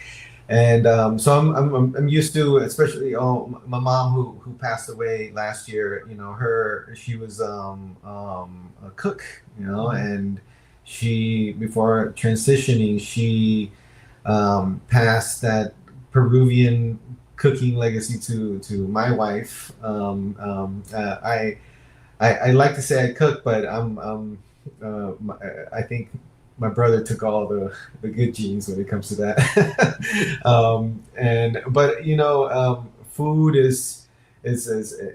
And so I'm used to, especially my mom who passed away last year. She was a cook, and she, before transitioning, she passed that Peruvian cooking legacy to my wife. I like to say I cook, but I think my brother took all the good genes when it comes to that. Food is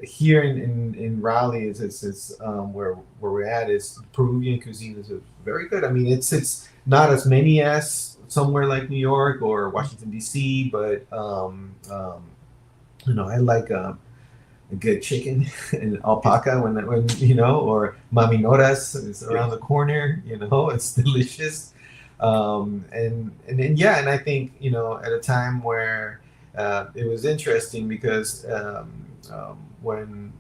here in Raleigh is where we're at. Is Peruvian cuisine is very good. I mean, it's not as many as somewhere like New York or Washington D.C., but I like a good chicken and alpaca when or Mami Noras is around the corner. It's delicious. And I think at a time where it was interesting because when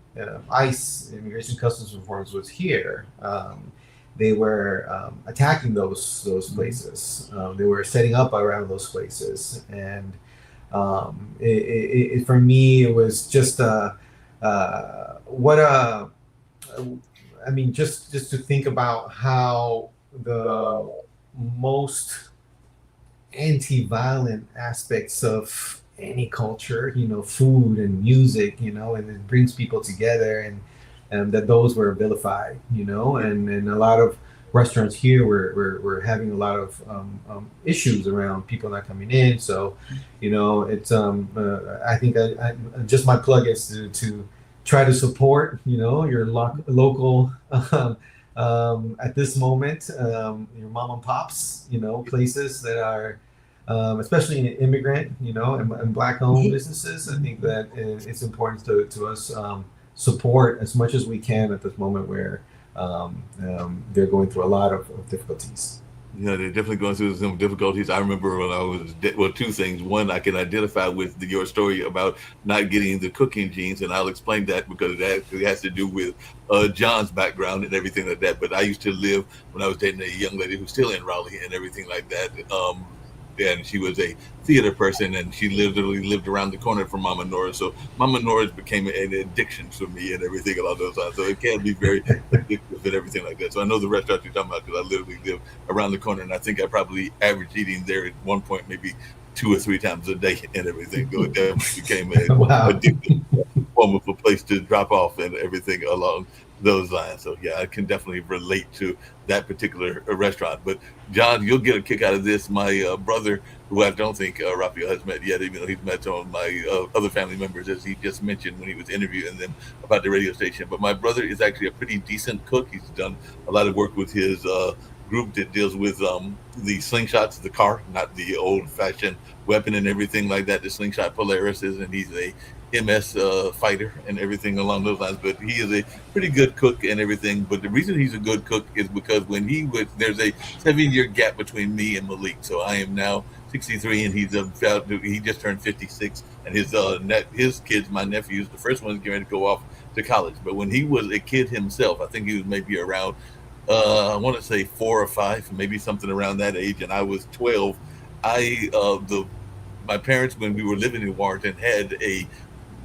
ICE, Immigration Customs Reforms, was here, they were attacking those places. They were setting up around those places, and for me it was just just to think about how the most anti-violent aspects of any culture, food and music, and it brings people together, and that those were vilified, and a lot of restaurants here were having a lot of issues around people not coming in. So, it's I think I just my plug is to try to support, your local at this moment, your mom and pops, places that are especially in immigrant, and Black-owned businesses. I think that it's important to us support as much as we can at this moment where they're going through a lot of difficulties. They're definitely going through some difficulties. I remember when I was, two things. One, I can identify with your story about not getting the cooking genes, and I'll explain that because it actually has to do with John's background and everything like that. But I used to live, when I was dating a young lady who's still in Raleigh and everything like that, and she was a theater person, and she literally lived around the corner from Mama Nora's. So Mama Nora's became an addiction for me and everything along those lines. So it can be very addictive and everything like that. So I know the restaurant you're talking about because I literally live around the corner, and I think I probably averaged eating there at one point maybe 2 or 3 times a day and everything. So it definitely became a addictive form of a place to drop off and everything along those lines. So yeah, I can definitely relate to that particular restaurant. But John, you'll get a kick out of this. My brother, who I don't think Rafael has met yet, even though he's met some of my other family members, as he just mentioned when he was interviewing them about the radio station. But my brother is actually a pretty decent cook. He's done a lot of work with his group that deals with the slingshots, the car, not the old-fashioned weapon and everything like that. The slingshot Polaris is, and he's a MS fighter and everything along those lines. But he is a pretty good cook and everything. But the reason he's a good cook is because when there's a 7-year gap between me and Malik. So I am now 63 and he just turned 56, and his kids, my nephews, the first one's getting ready to go off to college. But when he was a kid himself, I think he was maybe around I want to say 4 or 5, maybe something around that age, and I was 12. My parents, when we were living in Warrenton, had a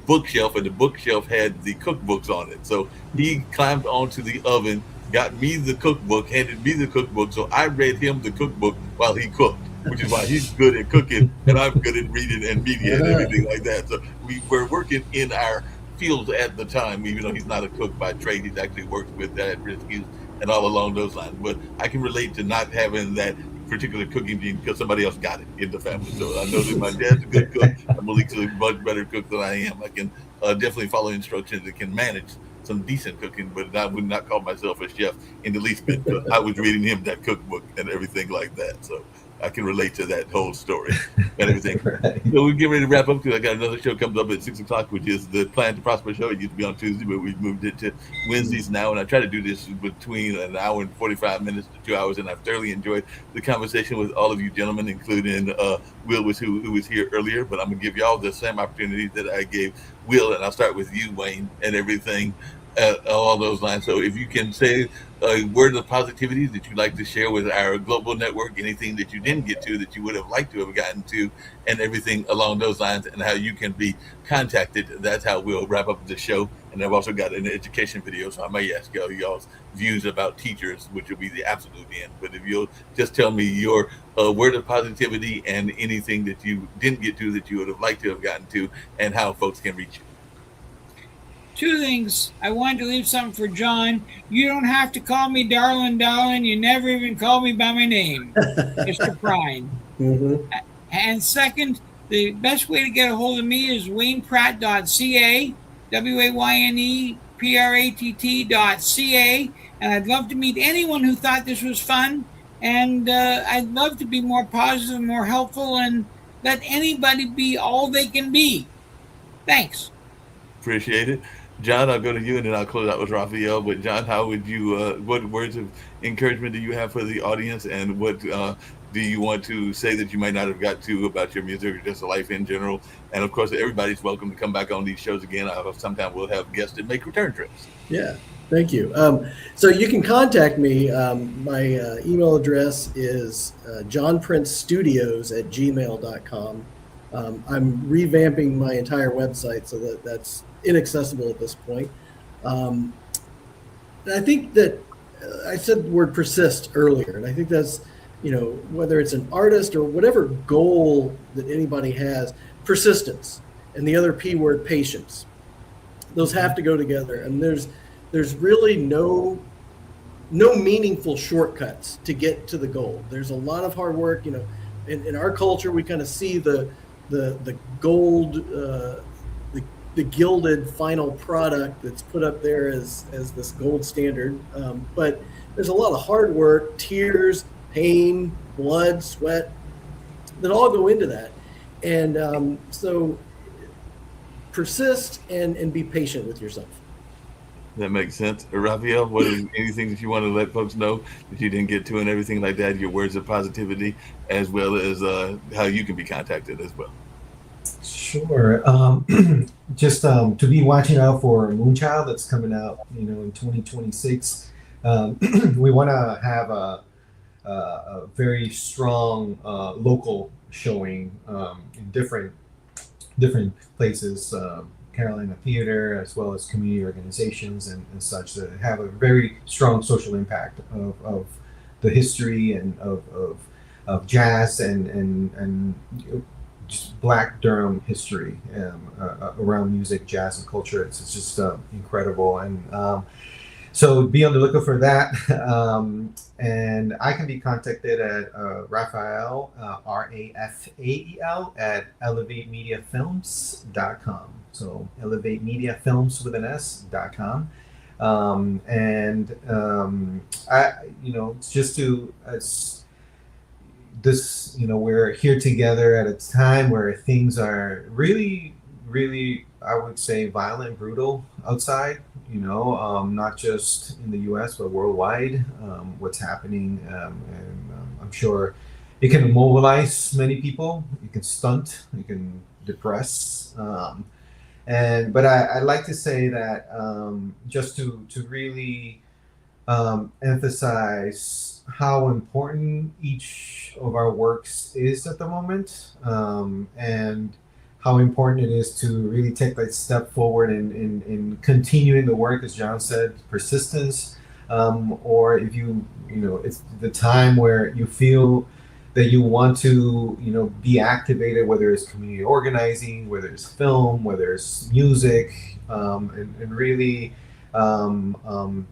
bookshelf, and the bookshelf had the cookbooks on it. So he climbed onto the oven, got me the cookbook, handed me the cookbook. So I read him the cookbook while he cooked, which is why he's good at cooking and I'm good at reading and media and everything like that. So we were working in our fields at the time, even though he's not a cook by trade. He's actually worked with that at-risk youth and all along those lines. But I can relate to not having that particular cooking gene because somebody else got it in the family. So I know that my dad's a good cook. Malik's a much better cook than I am. I can definitely follow instructions and can manage some decent cooking, but I would not call myself a chef in the least bit. But I was reading him that cookbook and everything like that, so I can relate to that whole story and everything. Right. So we get ready to wrap up because I got another show comes up at 6:00, which is the Plan to Prosper show. It used to be on Tuesday, but we moved it to Wednesdays now. And I try to do this between an hour and 45 minutes to 2 hours. And I've thoroughly enjoyed the conversation with all of you gentlemen, including Will, who was here earlier. But I'm going to give y'all the same opportunity that I gave Will. And I'll start with you, Wayne, and everything along those lines. So if you can say a word of positivity that you'd like to share with our global network, anything that you didn't get to that you would have liked to have gotten to, and everything along those lines, and how you can be contacted. That's how we'll wrap up the show. And I've also got an education video, so I may ask y'all's views about teachers, which will be the absolute end. But if you'll just tell me your word of positivity and anything that you didn't get to that you would have liked to have gotten to, and how folks can reach you. Two things. I wanted to leave something for John. You don't have to call me darling. You never even call me by my name, Mr. Prine. Mm-hmm. And second, the best way to get a hold of me is waynepratt.ca, WAYNEPRATT.ca. And I'd love to meet anyone who thought this was fun. And I'd love to be more positive, more helpful, and let anybody be all they can be. Thanks. Appreciate it. John, I'll go to you and then I'll close out with Raphael. But John, how would you, what words of encouragement do you have for the audience, and what do you want to say that you might not have got to about your music or just life in general? And of course, everybody's welcome to come back on these shows again. Sometime we'll have guests that make return trips. Yeah, thank you. So you can contact me. My email address is johnprincestudios@gmail.com. I'm revamping my entire website so that's inaccessible at this point. And I think that I said the word persist earlier, and I think that's, whether it's an artist or whatever goal that anybody has, persistence, and the other P word, patience. Those have to go together, and there's really no meaningful shortcuts to get to the goal. There's a lot of hard work. In our culture, we kind of see the gold, the gilded final product that's put up there as this gold standard. But there's a lot of hard work, tears, pain, blood, sweat that all go into that. And so persist and be patient with yourself. That makes sense. Raphael, what is anything that you want to let folks know that you didn't get to and everything like that, your words of positivity, as well as how you can be contacted as well? Sure. Just to be watching out for Moonchild that's coming out, in 2026. We want to have a very strong local showing in different places, Carolina Theater, as well as community organizations and such, that have a very strong social impact of the history and of jazz and just Black Durham history around music, jazz, and culture. It's just incredible. And so be on the lookout for that. And I can be contacted at Raphael, Rafael, at elevatemediafilms.com. So elevatemediafilms with an S.com. It's just to, we're here together at a time where things are really, really, I would say, violent, brutal outside, not just in the US, but worldwide, what's happening. And I'm sure it can immobilize many people. It can stunt, it can depress. But I'd like to say that just to really emphasize how important each of our works is at the moment, and how important it is to really take that step forward in continuing the work, as John said, persistence, or if it's the time where you feel that you want to, be activated, whether it's community organizing, whether it's film, whether it's music, and really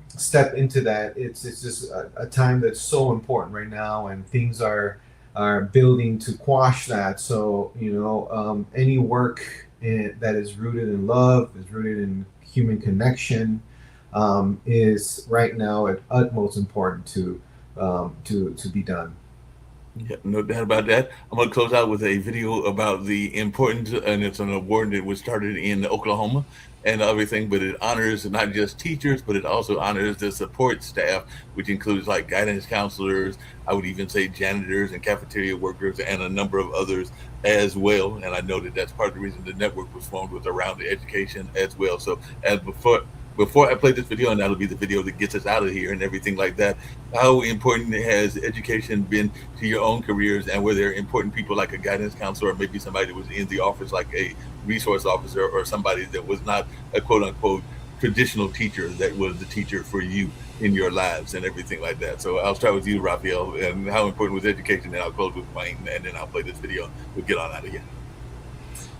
step into that. It's just a time that's so important right now, and things are building to quash that. So any work that is rooted in love, is rooted in human connection, is right now at utmost important to be done. Yeah, no doubt about that. I'm going to close out with a video about the importance, and it's an award that was started in Oklahoma and everything, but it honors not just teachers, but it also honors the support staff, which includes like guidance counselors, I would even say janitors and cafeteria workers, and a number of others as well. And I know that that's part of the reason the network was formed, was around the education as well. So as before I play this video, and that'll be the video that gets us out of here and everything like that, how important has education been to your own careers, and were there important people like a guidance counselor, or maybe somebody that was in the office like a resource officer, or somebody that was not a quote unquote traditional teacher that was the teacher for you in your lives and everything like that? So I'll start with you, Raphael, and how important was education, and I'll close with Wayne, and then I'll play this video. We'll get on out of here.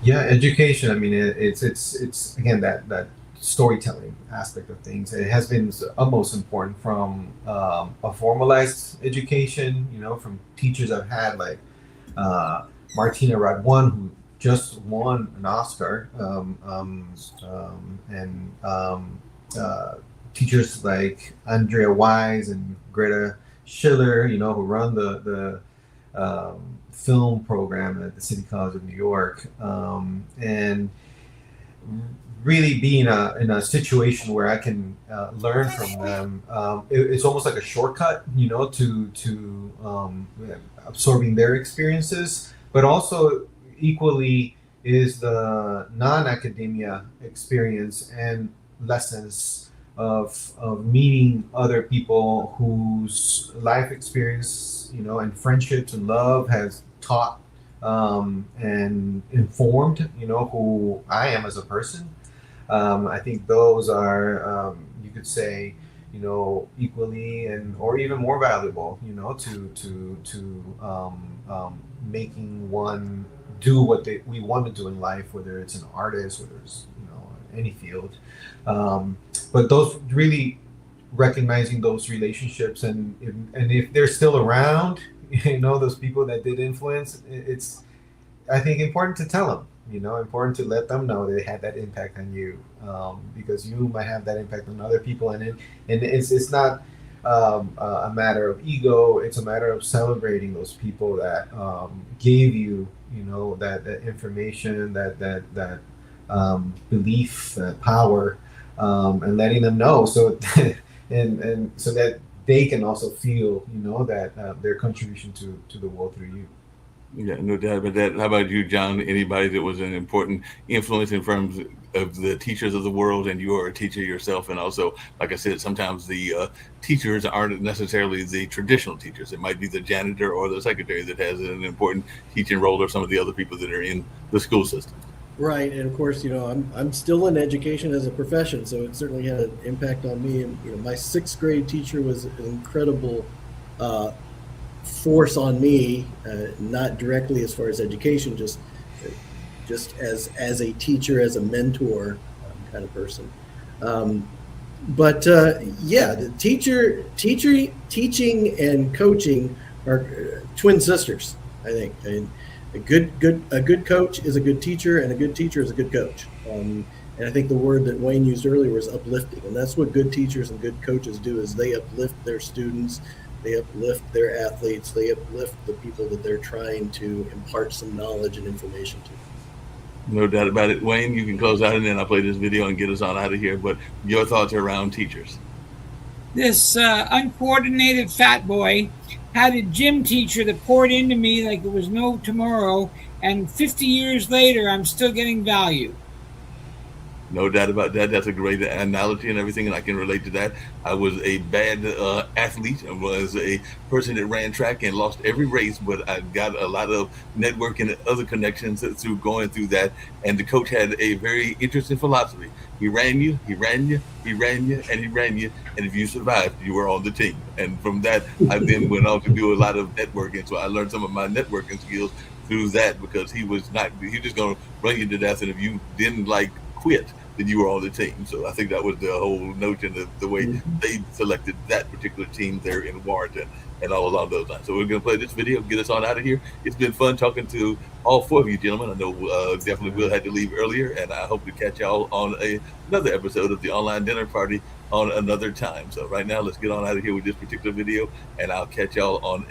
Yeah, education. I mean, it's again that storytelling aspect of things. It has been utmost important from a formalized education, from teachers I've had like Martina Radwan, who just won an Oscar, and teachers like Andrea Wise and Greta Schiller, who run the film program at the City College of New York, and really be in a situation where I can learn from them. It's almost like a shortcut, to absorbing their experiences, but also equally is the non-academia experience and lessons of meeting other people whose life experience, and friendships and love has taught and informed, who I am as a person. I think those are, you could say, equally or even more valuable, to making one do what we want to do in life, whether it's an artist, whether it's, any field. But those really recognizing those relationships, and if they're still around, those people that did influence, it's, I think, important to tell them, important to let them know they had that impact on you, because you might have that impact on other people, and it's not a matter of ego. It's a matter of celebrating those people that gave you, that information, that belief, that power, and letting them know, so and so that they can also feel, that their contribution to the world through you. Yeah, no doubt about that. How about you, John? Anybody that was an important influence in terms of the teachers of the world, and you are a teacher yourself, and also, like I said, sometimes the teachers aren't necessarily the traditional teachers. It might be the janitor or the secretary that has an important teaching role, or some of the other people that are in the school system. Right, and of course, I'm still in education as a profession, so it certainly had an impact on me. And my 6th grade teacher was an incredible force on me, not directly as far as education, just as a teacher, as a mentor kind of person. But the teaching and coaching are twin sisters, I think. And a good coach is a good teacher, and a good teacher is a good coach. And I think the word that Wayne used earlier was uplifting, and that's what good teachers and good coaches do, is they uplift their students, they uplift their athletes, they uplift the people that they're trying to impart some knowledge and information to. No doubt about it. Wayne, you can close out, and then I'll play this video and get us on out of here. But your thoughts around teachers? This uncoordinated fat boy had a gym teacher that poured into me like it was no tomorrow, and 50 years later, I'm still getting value. No doubt about that. That's a great analogy and everything, and I can relate to that. I was a bad athlete. I was a person that ran track and lost every race, but I got a lot of networking and other connections through going through that. And the coach had a very interesting philosophy. He ran you, he ran you, he ran you, and he ran you. And if you survived, you were on the team. And from that, I then went on to do a lot of networking. So I learned some of my networking skills through that, because he was just going to run you to death. And if you didn't quit, then you were on the team. So I think that was the whole notion of the way they selected that particular team there in Warrenton and all along those lines. So we're going to play this video, get us on out of here. It's been fun talking to all four of you gentlemen. I know definitely Will had to leave earlier, and I hope to catch y'all on another episode of the Online Dinner Party on another time. So right now, let's get on out of here with this particular video, and I'll catch y'all on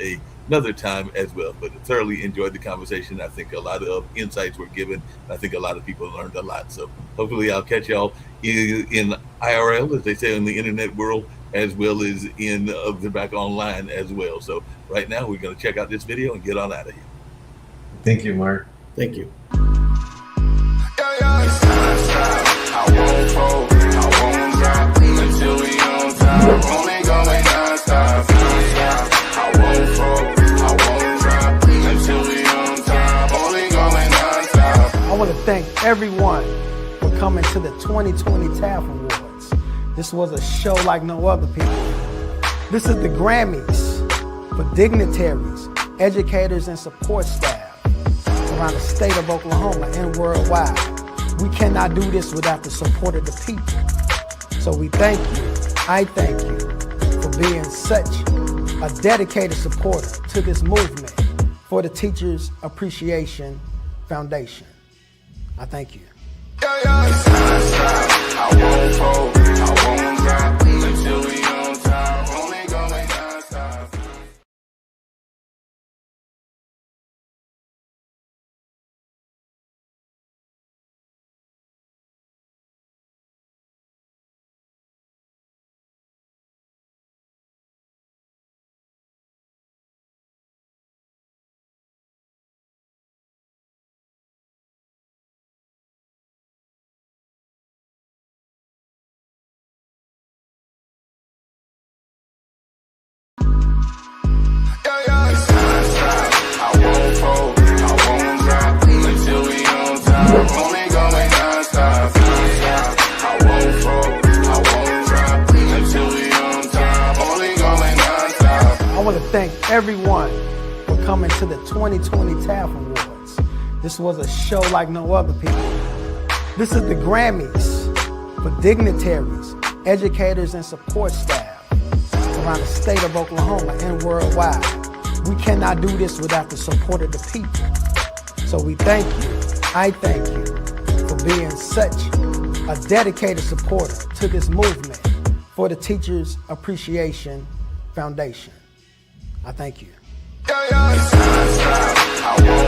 another time as well. But I thoroughly enjoyed the conversation. I think a lot of insights were given. I think a lot of people learned a lot. So hopefully I'll catch y'all in IRL, as they say in the internet world, as well as in the back online as well. So right now, we're going to check out this video and get on out of here. Thank you, Mark. Thank you. I won't fold, I won't drop until we on top. Only going non-stop. I won't fold, I won't drop until we on top. Only going non-stop. I want to thank everyone for coming to the 2020 TAF Awards. This was a show like no other, people. This is the Grammys for dignitaries, educators, and support staff around the state of Oklahoma and worldwide. We cannot do this without the support of the people. So we thank you, I thank you, for being such a dedicated supporter to this movement for the Teachers Appreciation Foundation. I thank you. I won't fold, I won't drop until we on top. Only going non-stop. I want to thank everyone for coming to the 2020 TAF Awards. This was a show like no other, people. This is the Grammys for dignitaries, educators, and support staff around the state of Oklahoma and worldwide. We cannot do this without the support of the people. So we thank you, I thank you, for being such a dedicated supporter to this movement for the Teachers Appreciation Foundation. I thank you. I won't